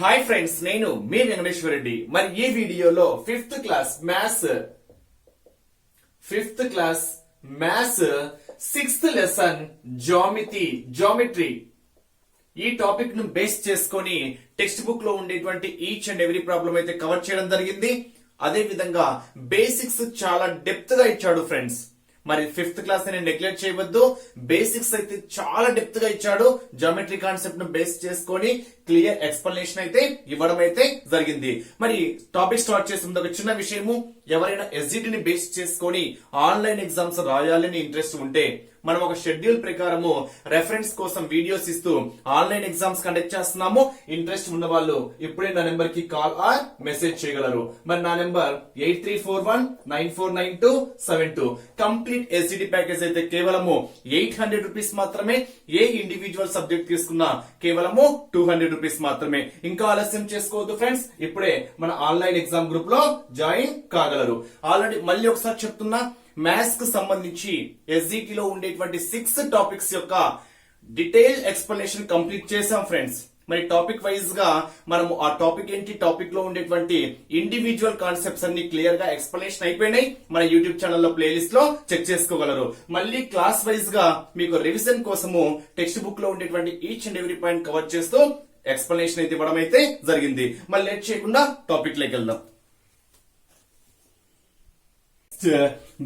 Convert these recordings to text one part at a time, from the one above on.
Hi friends, నేను మీ వెంకటేశ్వర రెడ్డి. మరి ఈ వీడియోలో fifth class maths sixth lesson geometry ఈ టాపిక్ ను బేస్ చేసుకొని టెక్స్ట్ బుక్ లో ఉండేటువంటి ఈచ్ అండ్ ఎవ్రీ ప్రాబ్లం అయితే కవర్ చేయడం జరిగింది. అదే విధంగా బేసిక్స్ చాలా డెప్త్ గా ఇచ్చాడు ఫ్రెండ్స్. మరి ఫిఫ్త్ క్లాస్ ని నెగ్లెక్ట్ చేయవద్దు. బేసిక్స్ అయితే చాలా డెప్త్ గా ఇచ్చాడు. జామెట్రీ కాన్సెప్ట్ ను బేస్ చేసుకొని క్లియర్ ఎక్స్ప్లెనేషన్ అయితే ఇవ్వడం అయితే జరిగింది. మరి టాపిక్ స్టార్ట్ చేసే ముందు ఒక చిన్న విషయము, ఎవరైనా ఎస్జిటి ని బేస్ చేసుకొని ఆన్లైన్ ఎగ్జామ్స్ రాయాలని ఇంట్రెస్ట్ ఉంటే మనం ఒక షెడ్యూల్ ప్రకారము రెఫరెన్స్ కోసం వీడియోస్ ఇస్తూ ఆన్లైన్ ఎగ్జామ్స్ కండక్ట్ చేస్తున్నాము. ఇంట్రెస్ట్ ఉన్న వాళ్ళు ఇప్పుడే నా నెంబర్ కి కాల్ ఆర్ మెసేజ్ చేయగలరు. మరి నా నెంబర్ 8341949272. కంప్లీట్ ఎస్జిటి ప్యాకేజ్ అయితే కేవలము 800 రూపీస్ మాత్రమే. ఏ ఇండివిజువల్ సబ్జెక్ట్ తీసుకున్నా కేవలము 200 రూపీస్ మాత్రమే. ఇంకా ఆలస్యం చేసుకోవద్దు ఫ్రెండ్స్, ఇప్పుడే మన ఆన్లైన్ ఎగ్జామ్ గ్రూప్ లో జాయిన్ కాగలరు. ఆల్రెడీ మళ్ళీ ఒకసారి చెప్తున్నా, మ్యాథ్స్ కు సంబంధించి ఎస్జిటి లో ఉండేటువంటి 6 టాపిక్స్ యొక్క డీటెయిల్ ఎక్స్ప్లెనేషన్ కంప్లీట్ చేసాం ఫ్రెండ్స్. మరి టాపిక్ వైజ్ గా మనము ఆ టాపిక్ ఏంటి, టాపిక్ లో ఉండేటువంటి ఇండివిజువల్ కాన్సెప్ట్స్ అన్ని క్లియర్ గా ఎక్స్ప్లెనేషన్ అయిపోయినాయి. మన యూట్యూబ్ ఛానల్లో ప్లేలిస్ట్ లో చెక్ చేసుకోగలరు. మళ్ళీ క్లాస్ వైజ్ గా మీకు రివిజన్ కోసము టెక్స్ట్ బుక్ లో ఉండేటువంటి each and every point cover చేస్తూ ఎక్స్ప్లెనేషన్ అయితే ఇవ్వడం అయితే జరిగింది. మళ్ళీ లేట్ చేయకుండా టాపిక్ లోకి వెళ్దాం.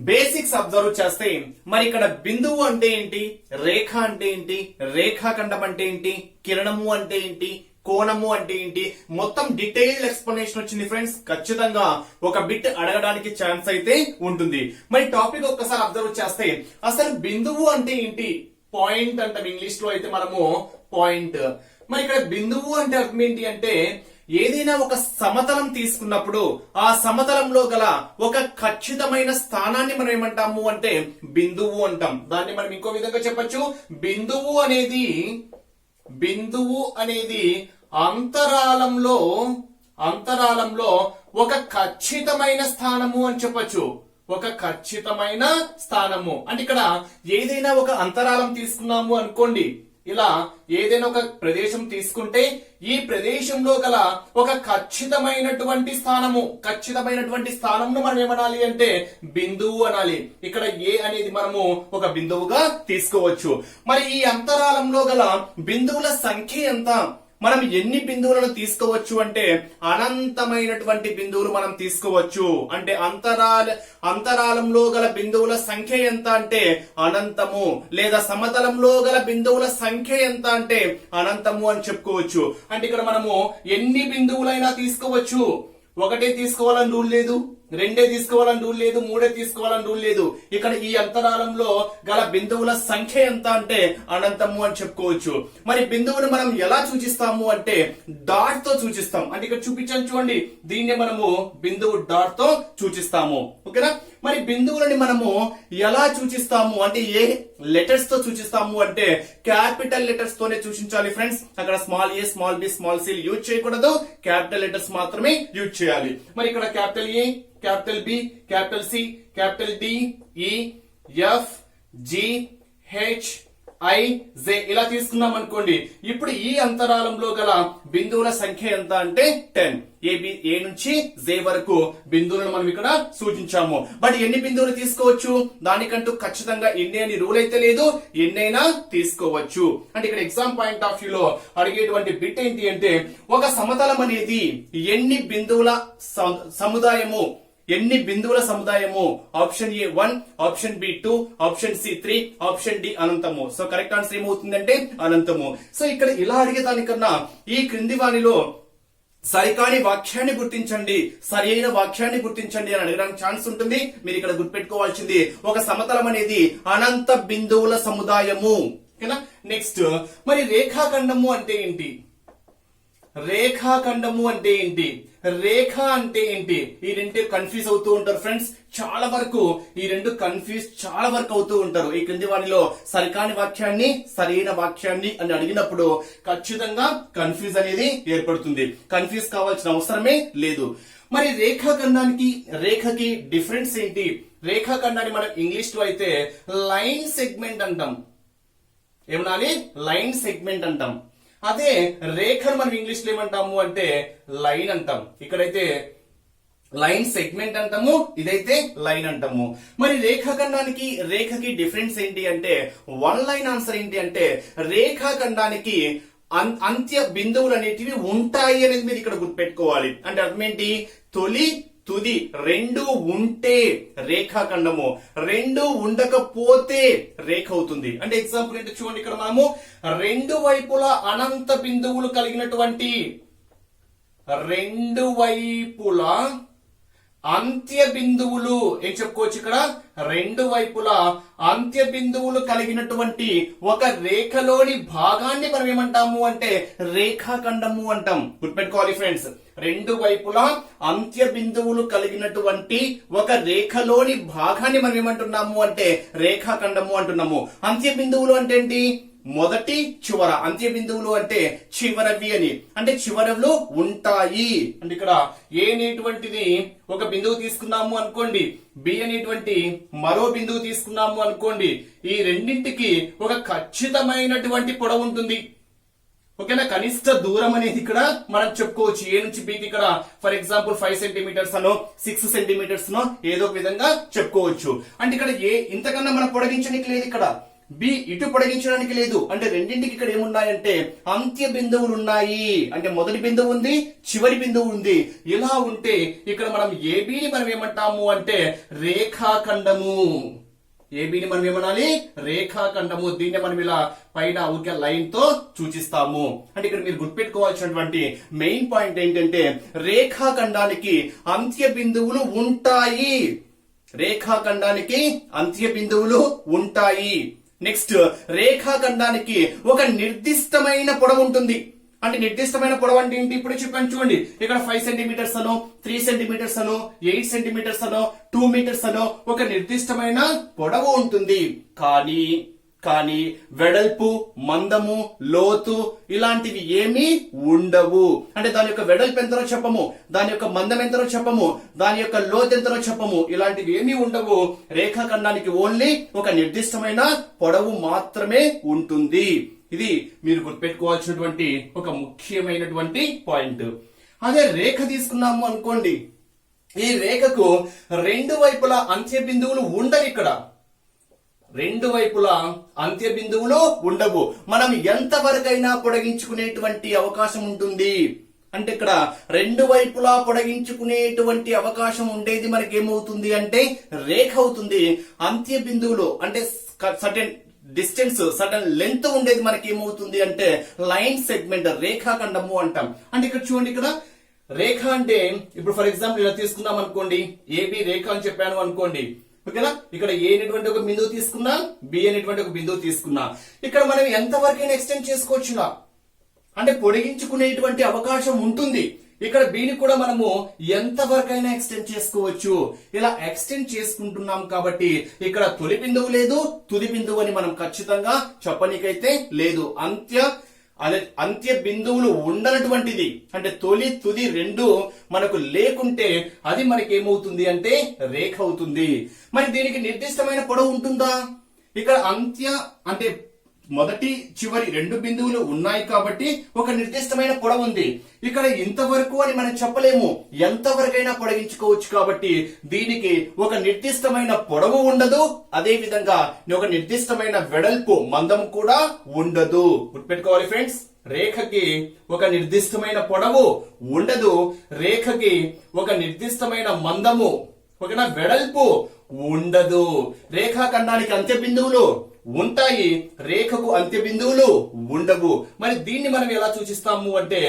బేసిక్స్ అబ్జర్వ్ చేస్తే మరి ఇక్కడ బిందువు అంటే ఏంటి, రేఖ అంటే ఏంటి, రేఖాఖండం అంటే ఏంటి, కిరణము అంటే ఏంటి, కోణము అంటే ఏంటి, మొత్తం డీటెయిల్ ఎక్స్ప్లెనేషన్ వచ్చింది ఫ్రెండ్స్. ఖచ్చితంగా ఒక బిట్ అడగడానికి ఛాన్స్ అయితే ఉంటుంది. మరి టాపిక్ ఒక్కసారి అబ్జర్వ్ చేస్తే అసలు బిందువు అంటే ఏంటి, పాయింట్ అంటాం ఇంగ్లీష్ లో అయితే మనము పాయింట్. మరి ఇక్కడ బిందువు అంటే అర్థం ఏంటి అంటే ఏదైనా ఒక సమతలం తీసుకున్నప్పుడు ఆ సమతలంలో గల ఒక ఖచ్చితమైన స్థానాన్ని మనం ఏమంటాము అంటే బిందువు అంటాం. దాన్ని మనం ఇంకో విధంగా చెప్పొచ్చు, బిందువు అనేది అంతరాలంలో ఒక ఖచ్చితమైన స్థానము అని చెప్పొచ్చు. ఒక ఖచ్చితమైన స్థానము అంటే ఇక్కడ ఏదైనా ఒక అంతరాలం తీసుకున్నాము అనుకోండి, ఇలా ఏదైనా ఒక ప్రదేశం తీసుకుంటే ఈ ప్రదేశంలో గల ఒక ఖచ్చితమైనటువంటి స్థానమును మనం ఏమనాలి అంటే బిందువు అనాలి. ఇక్కడ ఏ అనేది మనము ఒక బిందువుగా తీసుకోవచ్చు. మరి ఈ అంతరాలంలో గల బిందువుల సంఖ్య ఎంత? మనం ఎన్ని బిందువులను తీసుకోవచ్చు అంటే అనంతమైనటువంటి బిందువులు మనం తీసుకోవచ్చు. అంటే అంతరాలంలో గల బిందువుల సంఖ్య ఎంత అంటే అనంతము, లేదా సమతలంలో గల బిందువుల సంఖ్య ఎంత అంటే అనంతము అని చెప్పుకోవచ్చు. అంటే ఇక్కడ మనము ఎన్ని బిందువులైనా తీసుకోవచ్చు. ఒకటే తీసుకోవాలని రూల్ లేదు, రెండే తీసుకోవాలని రూల్ లేదు, మూడే తీసుకోవాలని రూల్ లేదు. ఇక్కడ ఈ అంతరాలంలో గల బిందువుల సంఖ్య ఎంత అంటే అనంతము అని చెప్పుకోవచ్చు. మరి బిందువుని మనం ఎలా సూచిస్తాము అంటే డాట్ తో సూచిస్తాం. అంటే ఇక్కడ చూపించాను చూడండి, దీన్ని మనము బిందువు డాట్ తో సూచిస్తాము. ఓకేనా? మరి బిందువులని మనము ఎలా సూచిస్తాము అంటే ఏ లెటర్స్ తో సూచిస్తాము అంటే క్యాపిటల్ లెటర్స్ తోనే సూచించాలి ఫ్రెండ్స్. అక్కడ small A, small B, small C use చేయకూడదు, క్యాపిటల్ లెటర్స్ మాత్రమే యూజ్ చేయాలి. మరి ఇక్కడ capital A, capital B, capital C, capital D, E, F, G, H, I, J ఇలా తీసుకున్నాం అనుకోండి. ఇప్పుడు ఈ అంతరాలంలో గల బిందువుల సంఖ్య ఎంత అంటే 10. ఏ నుంచి జే వరకు బిందువులను మనం ఇక్కడ సూచించాము. బట్ ఎన్ని బిందువులు తీసుకోవచ్చు, దానికంటూ ఖచ్చితంగా ఎన్ని అని రూల్ అయితే లేదు, ఎన్నైనా తీసుకోవచ్చు. అంటే ఇక్కడ ఎగ్జామ్ పాయింట్ ఆఫ్ వ్యూ లో అడిగేటువంటి బిట్ ఏంటి అంటే ఒక సమతలం అనేది ఎన్ని బిందువుల సముదాయము. Option A 1, option B 2, option C 3, option D అనంతము. సో కరెక్ట్ ఆన్సర్ ఏమవుతుందంటే అనంతము. సో ఇక్కడ ఇలా అడిగేదానికన్నా ఈ క్రింది వానిలో సరికాని వాక్యాన్ని గుర్తించండి, సరి అయిన వాక్యాన్ని గుర్తించండి అని అడగడానికి ఛాన్స్ ఉంటుంది. మీరు ఇక్కడ గుర్తుపెట్టుకోవాల్సింది ఒక సమతలం అనేది అనంత బిందువుల సముదాయము. ఓకేనా? నెక్స్ట్ మరి రేఖాఖండము అంటే ఏంటి? రేఖాఖండము అంటే ఏంటి, రేఖ అంటే ఏంటి? ఈ రెండు కన్ఫ్యూజ్ అవుతూ ఉంటారు ఫ్రెండ్స్. చాలా వరకు అవుతూ ఉంటారు. ఈ క్రింది వాటిలో సరికాని వాక్యాన్ని సరైన వాక్యాన్ని అని అడిగినప్పుడు ఖచ్చితంగా కన్ఫ్యూజ్ అనేది ఏర్పడుతుంది. కన్ఫ్యూజ్ కావాల్సిన అవసరమే లేదు. మరి రేఖకి డిఫరెన్స్ ఏంటి? రేఖాఖండాన్ని మనం ఇంగ్లీష్ లో అయితే లైన్ సెగ్మెంట్ అంటాం. ఏమనాలి? లైన్ సెగ్మెంట్ అంటాం. అదే రేఖను మనం ఇంగ్లీష్ లో ఏమంటాము అంటే లైన్ అంటాం. ఇక్కడైతే లైన్ సెగ్మెంట్ అంటాము, ఇదైతే లైన్ అంటాము. మరి రేఖాఖండానికి రేఖకి డిఫరెన్స్ ఏంటి అంటే వన్ లైన్ ఆన్సర్ ఏంటి అంటే రేఖాఖండానికి అంత్య బిందువులు అనేటివి ఉంటాయి అనేది మీరు ఇక్కడ గుర్తుపెట్టుకోవాలి. అంటే అర్థం ఏంటి, తొలి తుది రెండు ఉంటే రేఖాఖండము, రెండు ఉండకపోతే రేఖ అవుతుంది. అంటే ఎగ్జాంపుల్ ఏంటో చూడండి, ఇక్కడ మనము రెండు వైపులా అనంత బిందువులు కలిగినటువంటి రెండు వైపులా అంత్య బిందువులు ఏం చెప్పుకోవచ్చు, ఇక్కడ రెండు వైపులా అంత్య బిందువులు కలిగినటువంటి ఒక రేఖలోని భాగాన్ని మనం ఏమంటాము అంటే రేఖాఖండము అంటాం. గుర్తుపెట్టుకోవాలి ఫ్రెండ్స్, రెండు వైపులా అంత్య బిందువులు కలిగినటువంటి ఒక రేఖలోని భాగాన్ని మనం ఏమంటున్నాము అంటే రేఖాఖండము అంటున్నాము. అంత్య బిందువులు అంటే ఏంటి, మొదటి చివర. అంత్య బిందువులు అంటే చివరవి అని, అంటే చివరలు ఉంటాయి. అంటే ఇక్కడ ఏ అనేటువంటిది ఒక బిందువు తీసుకున్నాము అనుకోండి, బి అనేటువంటి మరో బిందువు తీసుకున్నాము అనుకోండి, ఈ రెండింటికి ఒక ఖచ్చితమైనటువంటి పొడవు ఉంటుంది. ఓకేనా, కనిష్ట దూరం అనేది ఇక్కడ మనం చెప్పుకోవచ్చు. ఏ నుంచి బికి ఇక్కడ ఫర్ ఎగ్జాంపుల్ 5 సెంటీమీటర్స్ అనో 6 సెంటీమీటర్స్ నో ఏదో ఒక విధంగా చెప్పుకోవచ్చు. అంటే ఇక్కడ ఏ ఇంతకన్నా మనం పొడిగించడానికి లేదు, ఇక్కడ బి ఇటు పొడిగించడానికి లేదు. అంటే రెండింటికి ఇక్కడ ఏమున్నాయంటే అంత్య బిందువులు ఉన్నాయి. అంటే మొదటి బిందువు ఉంది, చివరి బిందువు ఉంది. ఇలా ఉంటే ఇక్కడ మనం ఏబిని మనం ఏమంటాము అంటే రేఖాఖండము. ఏబిని మనం ఏమనాలి, రేఖాఖండము. దీన్ని మనం ఇలా పైన ఊరికే లైన్ తో సూచిస్తాము. అంటే ఇక్కడ మీరు గుర్తుపెట్టుకోవాల్సినటువంటి మెయిన్ పాయింట్ ఏంటంటే రేఖాఖండానికి అంత్య బిందువులు ఉంటాయి. రేఖాఖండానికి అంత్య బిందువులు ఉంటాయి. నెక్స్ట్, రేఖాఖండానికి ఒక నిర్దిష్టమైన పొడవు ఉంటుంది. అంటే నిర్దిష్టమైన పొడవు అంటే ఏంటి, ఇప్పుడు చెప్పాను చూడండి. ఇక్కడ 5 సెంటీమీటర్స్ అనో 3 సెంటీమీటర్స్ అనో 8 సెంటీమీటర్స్ అనో 2 మీటర్స్ అనో ఒక నిర్దిష్టమైన పొడవు ఉంటుంది. కానీ వెడల్పు, మందము, లోతు ఇలాంటివి ఏమీ ఉండవు. అంటే దాని యొక్క వెడల్పు ఎంతనో చెప్పము, దాని యొక్క మందం ఎంతనో చెప్పము, దాని యొక్క లోతు ఎంతనో చెప్పము. ఇలాంటివి ఏమీ ఉండవు. రేఖాఖండానికి ఓన్లీ ఒక నిర్దిష్టమైన పొడవు మాత్రమే ఉంటుంది. ఇది మీరు గుర్తుపెట్టుకోవాల్సినటువంటి ఒక ముఖ్యమైనటువంటి పాయింట్. అదే రేఖ తీసుకున్నాము అనుకోండి, ఈ రేఖకు రెండు వైపులా అంత్య బిందువులు ఉండవు. ఇక్కడ రెండు వైపులా అంత్య బిందువులు ఉండవు. మనం ఎంత వరకైనా పొడిగించుకునేటువంటి అవకాశం ఉంటుంది. అంటే ఇక్కడ రెండు వైపులా పొడిగించుకునేటువంటి అవకాశం ఉండేది మనకి ఏమవుతుంది అంటే రేఖ అవుతుంది. అంత్య బిందువులు అంటే సర్టెన్ డిస్టెన్స్, సర్టెన్ లెంత్ ఉండేది మనకి ఏమవుతుంది అంటే లైన్ సెగ్మెంట్, రేఖాఖండము అంటాం. అంటే ఇక్కడ చూడండి, ఇక్కడ రేఖ అంటే ఇప్పుడు ఫర్ ఎగ్జాంపుల్ ఇలా తీసుకున్నాం అనుకోండి, ఏబి రేఖ అని చెప్పాను అనుకోండి. ఓకేనా, ఇక్కడ ఏ అనేటువంటి ఒక బిందువు తీసుకున్నా, బి అనేటువంటి ఒక బిందువు తీసుకున్నా, ఇక్కడ మనం ఎంత వరకైనా ఎక్స్టెండ్ చేసుకోవచ్చుగా. అంటే పొడిగించుకునేటువంటి అవకాశం ఉంటుంది. ఇక్కడ బిని కూడా మనము ఎంత వరకైనా ఎక్స్టెండ్ చేసుకోవచ్చు. ఇలా ఎక్స్టెండ్ చేసుకుంటున్నాం కాబట్టి ఇక్కడ తొలి బిందువు లేదు, తుది బిందువు అని మనం ఖచ్చితంగా చెప్పనీకైతే లేదు. అంత్య బిందువులు ఉండనటువంటిది, అంటే తొలి తుది రెండు మనకు లేకుంటే అది మనకి ఏమవుతుంది అంటే రేఖ అవుతుంది. మరి దీనికి నిర్దిష్టమైన పొడవు ఉంటుందా? ఇక్కడ అంత్య అంటే మొదటి చివరి రెండు బిందువులు ఉన్నాయి కాబట్టి ఒక నిర్దిష్టమైన పొడవు ఉంది. ఇక్కడ ఇంతవరకు అని మనం చెప్పలేము, ఎంతవరకైనా పొడిగించుకోవచ్చు. కాబట్టి దీనికి ఒక నిర్దిష్టమైన పొడవు ఉండదు, అదే విధంగా ఒక నిర్దిష్టమైన వెడల్పు, మందం కూడా ఉండదు. గుర్తుపెట్టుకోవాలి ఫ్రెండ్స్, రేఖకి ఒక నిర్దిష్టమైన పొడవు ఉండదు, రేఖకి ఒక నిర్దిష్టమైన మందము, ఒకనా వెడల్పు ఉండదు. రేఖాఖండానికి అంత్య బిందువులు ఉంటాయి, రేఖకు అంత్య బిందువులు ఉండవు. మరి దీన్ని మనం ఎలా సూచిస్తాము అంటే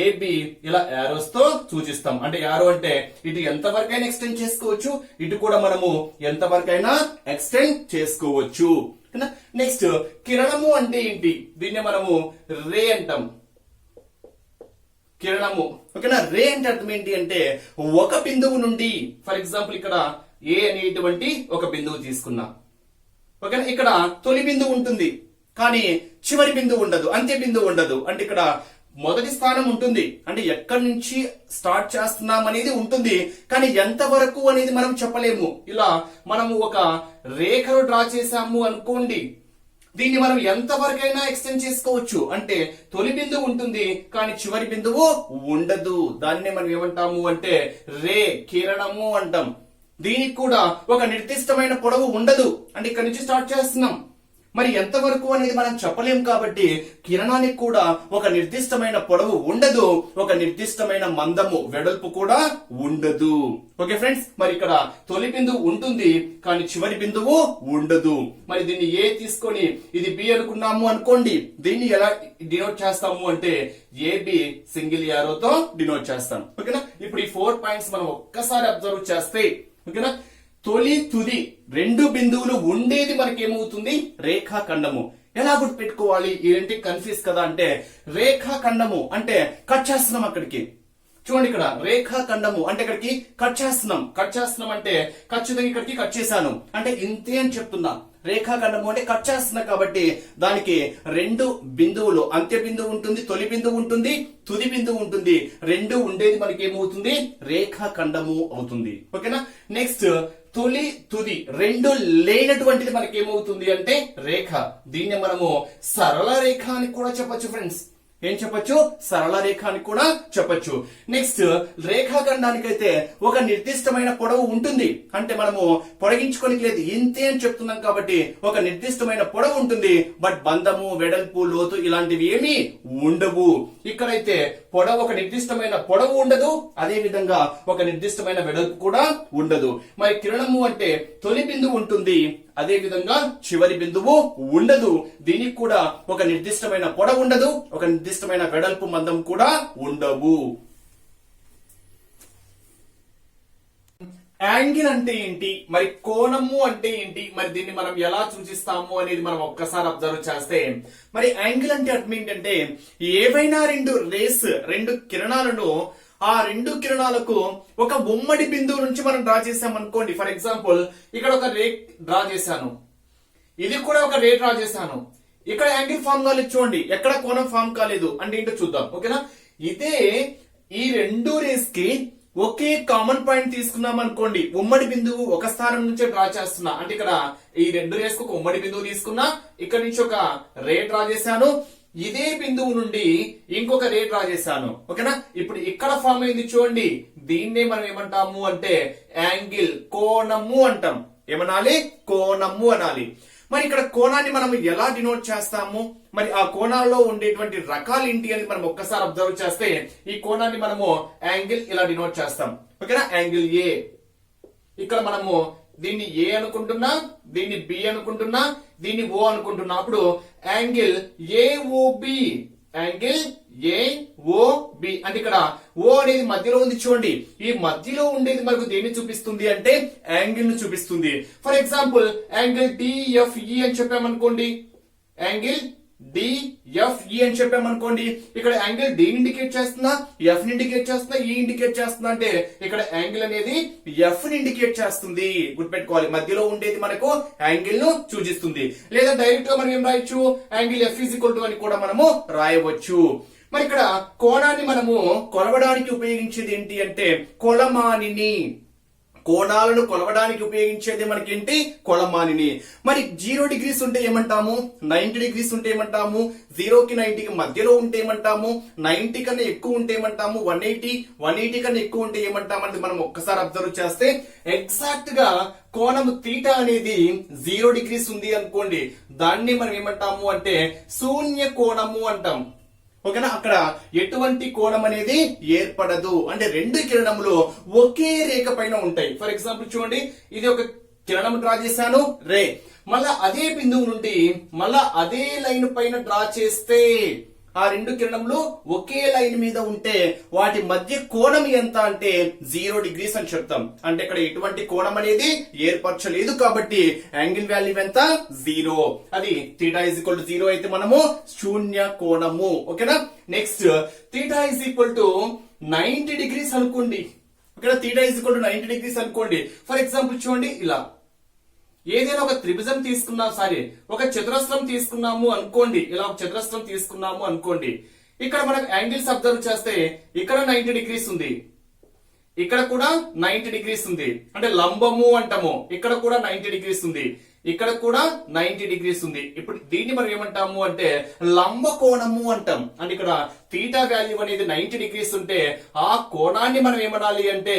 ఏబి ఇలా యారోస్ తో సూచిస్తాం. అంటే యారో అంటే ఇటు ఎంత వరకైనా ఎక్స్టెండ్ చేసుకోవచ్చు, ఇటు కూడా మనము ఎంత వరకైనా ఎక్స్టెండ్ చేసుకోవచ్చు. నెక్స్ట్, కిరణము అంటే ఏంటి? దీన్ని మనము రే అంటాం, కిరణము. ఓకేనా, రే అంటే అర్థం ఏంటి అంటే ఒక బిందువు నుండి, ఫర్ ఎగ్జాంపుల్ ఇక్కడ ఏ అనేటువంటి ఒక బిందువు తీసుకున్నా. ఓకేనా, ఇక్కడ తొలి బిందువు ఉంటుంది కానీ చివరి బిందువు ఉండదు, అంత్య బిందువు ఉండదు. అంటే ఇక్కడ మొదటి స్థానం ఉంటుంది, అంటే ఎక్కడి నుంచి స్టార్ట్ చేస్తున్నాం అనేది ఉంటుంది, కానీ ఎంత వరకు అనేది మనం చెప్పలేము. ఇలా మనము ఒక రేఖను డ్రా చేసాము అనుకోండి, దీన్ని మనం ఎంత వరకైనా ఎక్స్టెండ్ చేసుకోవచ్చు. అంటే తొలి బిందువు ఉంటుంది కానీ చివరి బిందువు ఉండదు. దాన్నే మనం ఏమంటాము అంటే రే కిరణము అంటాం. దీనికి కూడా ఒక నిర్దిష్టమైన పొడవు ఉండదు. అంటే ఇక్కడ నుంచి స్టార్ట్ చేస్తున్నాం, మరి ఎంతవరకు అనేది మనం చెప్పలేం. కాబట్టి కిరణానికి కూడా ఒక నిర్దిష్టమైన పొడవు ఉండదు, ఒక నిర్దిష్టమైన మందము వెడల్పు కూడా ఉండదు. ఓకే ఫ్రెండ్స్, మరి ఇక్కడ తొలి బిందువు ఉంటుంది కానీ చివరి బిందువు ఉండదు. మరి దీన్ని ఏ తీసుకొని ఇది బి అనుకున్నాము అనుకోండి, దీన్ని ఎలా డినోట్ చేస్తాము అంటే ఏబి సింగిల్ యారోతో డినోట్ చేస్తాం. ఓకేనా, ఇప్పుడు ఈ 4 పాయింట్స్ మనం ఒక్కసారి అబ్జర్వ్ చేస్తే, ఓకేనా, తొలి తుది రెండు బిందువులు ఉండేది మనకి ఏమవుతుంది రేఖాఖండము. ఎలా గుర్తుపెట్టుకోవాలి, ఈ రెండింటికి కన్ఫ్యూజ్ కదా అంటే రేఖాఖండము అంటే కట్ చేస్తున్నాం అక్కడికి. చూడండి ఇక్కడ రేఖాఖండము అంటే ఇక్కడికి కట్ చేస్తున్నాం అంటే ఖచ్చితంగా ఇక్కడికి కట్ చేశాను అంటే ఇంతే అని చెప్తున్నా. రేఖాఖండము అంటే కట్ చేస్తున్నా కాబట్టి దానికి రెండు బిందువులు, అంత్య బిందువు ఉంటుంది, తొలి బిందువు ఉంటుంది, తుది బిందువు ఉంటుంది. రెండు ఉండేది మనకి ఏమవుతుంది రేఖాఖండము అవుతుంది. ఓకేనా, నెక్స్ట్ తొలి తుది రెండు లేనటువంటిది మనకి ఏమవుతుంది అంటే రేఖ. దీన్ని మనము సరళ రేఖ అని కూడా చెప్పొచ్చు ఫ్రెండ్స్. ఏం చెప్పొచ్చు, సరళ రేఖ అని కూడా చెప్పొచ్చు. నెక్స్ట్ రేఖాఖండానికైతే ఒక నిర్దిష్టమైన పొడవు ఉంటుంది. అంటే మనము పొడిగించుకోనికి లేదు, ఇంతే అని చెప్తున్నాం కాబట్టి ఒక నిర్దిష్టమైన పొడవు ఉంటుంది. బట్ బంధము, వెడల్పు, లోతు ఇలాంటివి ఏమీ ఉండవు. ఇక్కడైతే పొడవు ఒక నిర్దిష్టమైన పొడవు ఉండదు, అదే విధంగా ఒక నిర్దిష్టమైన వెడల్పు కూడా ఉండదు. మరి కిరణము అంటే తొలి బిందువు ఉంటుంది, అదే విధంగా చివరి బిందువు ఉండదు. దీనికి కూడా ఒక నిర్దిష్టమైన పొడవు ఉండదు, ఒక నిర్దిష్టమైన వెడల్పు, మందం కూడా ఉండవు. యాంగిల్ అంటే ఏంటి, మరి కోణము అంటే ఏంటి, మరి దీన్ని మనం ఎలా సూచిస్తాము అనేది మనం ఒక్కసారి అబ్జర్వ్ చేస్తే, మరి యాంగిల్ అంటే అర్థం ఏంటంటే ఏవైనా రెండు కిరణాలను ఆ రెండు కిరణాలకు ఒక ఉమ్మడి బిందువు నుంచి మనం డ్రా చేసాం అనుకోండి. ఫర్ ఎగ్జాంపుల్ ఇక్కడ ఒక రే డ్రా చేశాను, ఇది కూడా ఒక రే డ్రా చేశాను. ఇక్కడ యాంగిల్ ఫామ్ కాలేదు చూడండి, ఎక్కడ కోణం ఫామ్ కాలేదు. అంటే ఏంటో చూద్దాం. ఓకేనా, ఇదే ఈ రెండు రేస్ కి ఒకే కామన్ పాయింట్ తీసుకున్నాం అనుకోండి, ఉమ్మడి బిందువు ఒక స్థానం నుంచే డ్రా చేస్తున్నా. అంటే ఇక్కడ ఈ రెండు రేస్ కు ఒక ఉమ్మడి బిందువు తీసుకున్నా, ఇక్కడ నుంచి ఒక రే డ్రా చేశాను, ఇదే బిందువు నుండి ఇంకొక రే డ్రా చేశాను. ఓకేనా, ఇప్పుడు ఇక్కడ ఫామ్ అయింది చూడండి, దీన్నే మనం ఏమంటాము అంటే యాంగిల్, కోణము అంటాం. ఏమనాలి, కోణము అనాలి. మరి ఇక్కడ కోణాన్ని మనం ఎలా డినోట్ చేస్తాము, మరి ఆ కోణాల్లో ఉండేటువంటి రకాలు ఏంటి అని మనం ఒక్కసారి అబ్జర్వ్ చేస్తే, ఈ కోణాన్ని మనము యాంగిల్ ఇలా డినోట్ చేస్తాం. ఓకేనా, యాంగిల్ ఏ. ఇక్కడ మనము దీన్ని ఏ అనుకుంటున్నా, దీన్ని బి అనుకుంటున్నా, దీన్ని ఓ అనుకుంటున్నా. అప్పుడు యాంగిల్ ఏఓబి, యాంగిల్ ఏఓబి అంటే ఇక్కడ ఓ అనేది మధ్యలో ఉంది చూడండి. ఈ మధ్యలో ఉండేది మనకు దేన్ని చూపిస్తుంది అంటే యాంగిల్ ను చూపిస్తుంది. ఫర్ ఎగ్జాంపుల్ యాంగిల్ డిఎఫ్ఈ అని చెప్పామనుకోండి, యాంగిల్ డిఎఫ్ఈ అని చెప్పామనుకోండి, ఇక్కడ యాంగిల్ డి ఇండికేట్ చేస్తున్నా, ఎఫ్ ని ఇండికేట్ చేస్తున్నా, ఈ ఇండికేట్ చేస్తున్నా. అంటే ఇక్కడ యాంగిల్ అనేది ఎఫ్ ని ఇండికేట్ చేస్తుంది. గుర్తుపెట్టుకోవాలి, మధ్యలో ఉండేది మనకు యాంగిల్ ను సూచిస్తుంది. లేదా డైరెక్ట్ గా మనం ఏం రాయొచ్చు, angle F is equal to అని కూడా మనము రాయవచ్చు. మరి ఇక్కడ కోణాన్ని మనము కొలవడానికి ఉపయోగించేది ఏంటి అంటే కొలమానిని. కోణాలను కొలవడానికి ఉపయోగించేది మనకేంటి, కొలమానిని. మరి 0 డిగ్రీస్ ఉంటే ఏమంటాము, 90 డిగ్రీస్ ఉంటే ఏమంటాము, 0కి 90కి మధ్యలో ఉంటే ఏమంటాము, 90 కన్నా ఎక్కువ ఉంటే ఏమంటాము, 180 కన్నా ఎక్కువ ఉంటే ఏమంటాము అనేది మనం ఒక్కసారి అబ్జర్వ్ చేస్తే, ఎగ్జాక్ట్ గా కోణము తీటా అనేది 0 డిగ్రీస్ ఉంది అనుకోండి, దాన్ని మనం ఏమంటాము అంటే శూన్య కోణము అంటాం. ఓకేనా, అక్కడ ఎటువంటి కోణం అనేది ఏర్పడదు. అంటే రెండు కిరణములు ఒకే రేఖ పైన ఉంటాయి. ఫర్ ఎగ్జాంపుల్ చూడండి, ఇది ఒక కిరణం డ్రా చేశాను రే, మళ్ళా అదే బిందువు నుండి మళ్ళా అదే లైన్ పైన డ్రా చేస్తే ఆ రెండు కిరణములు ఒకే లైన్ మీద ఉంటే వాటి మధ్య కోణం ఎంత అంటే 0 డిగ్రీస్ అని చెప్తాం. అంటే ఇక్కడ ఎటువంటి కోణం అనేది ఏర్పరచలేదు కాబట్టి యాంగిల్ వాల్యూ ఎంత 0. అది థీటా ఈజ్ ఈక్వల్ టు 0 అయితే మనము శూన్య కోణము. ఓకేనా, next theta is equal to 90 degrees అనుకోండి. ఇక్కడ theta is equal to 90 degrees అనుకోండి. ఫర్ ఎగ్జాంపుల్ చూడండి, ఇలా ఏదైనా ఒక త్రిభుజం తీసుకున్నాం, సారీ ఒక చతురస్రం తీసుకున్నాము అనుకోండి, ఇలా ఒక చతురస్రం తీసుకున్నాము అనుకోండి. ఇక్కడ మనం యాంగిల్స్ అబ్జర్వ్ చేస్తే ఇక్కడ 90 డిగ్రీస్ ఉంది, ఇక్కడ కూడా 90 డిగ్రీస్ ఉంది. అంటే లంబము అంటాము, ఇక్కడ కూడా 90 డిగ్రీస్ ఉంది. ఇక్కడ కూడా 90 డిగ్రీస్ ఉంది. ఇప్పుడు దీన్ని మనం ఏమంటాము అంటే లంబ కోణము అంటాం. అంటే ఇక్కడ థీటా వాల్యూ అనేది 90 డిగ్రీస్ ఉంటే ఆ కోణాన్ని మనం ఏమనాలి అంటే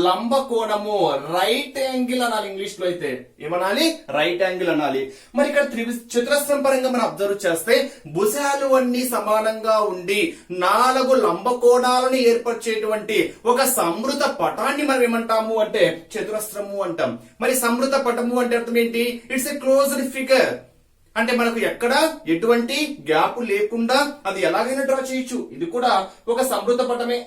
లంబ కోణము, రైట్ యాంగిల్ అనాలి. ఇంగ్లీష్ లో అయితే ఏమనాలి? రైట్ యాంగిల్ అనాలి. మరి ఇక్కడ చతురస్రం పరంగా మనం అబ్జర్వ్ చేస్తే భుజాలు అన్ని సమానంగా ఉండి 4 లంబ కోణాలను ఏర్పరిచేటువంటి ఒక సంవృత పటాన్ని మనం ఏమంటాము అంటే చతురస్రము అంటాం. మరి సంవృత పటము అంటే అర్థం ఏంటి? It's a closed figure. అంటే మనకు ఎక్కడ ఎటువంటి గ్యాప్ లేకుండా అది ఎలాగైనా డ్రా చేయొచ్చు. ఇది కూడా ఒక సంవృత పటమే,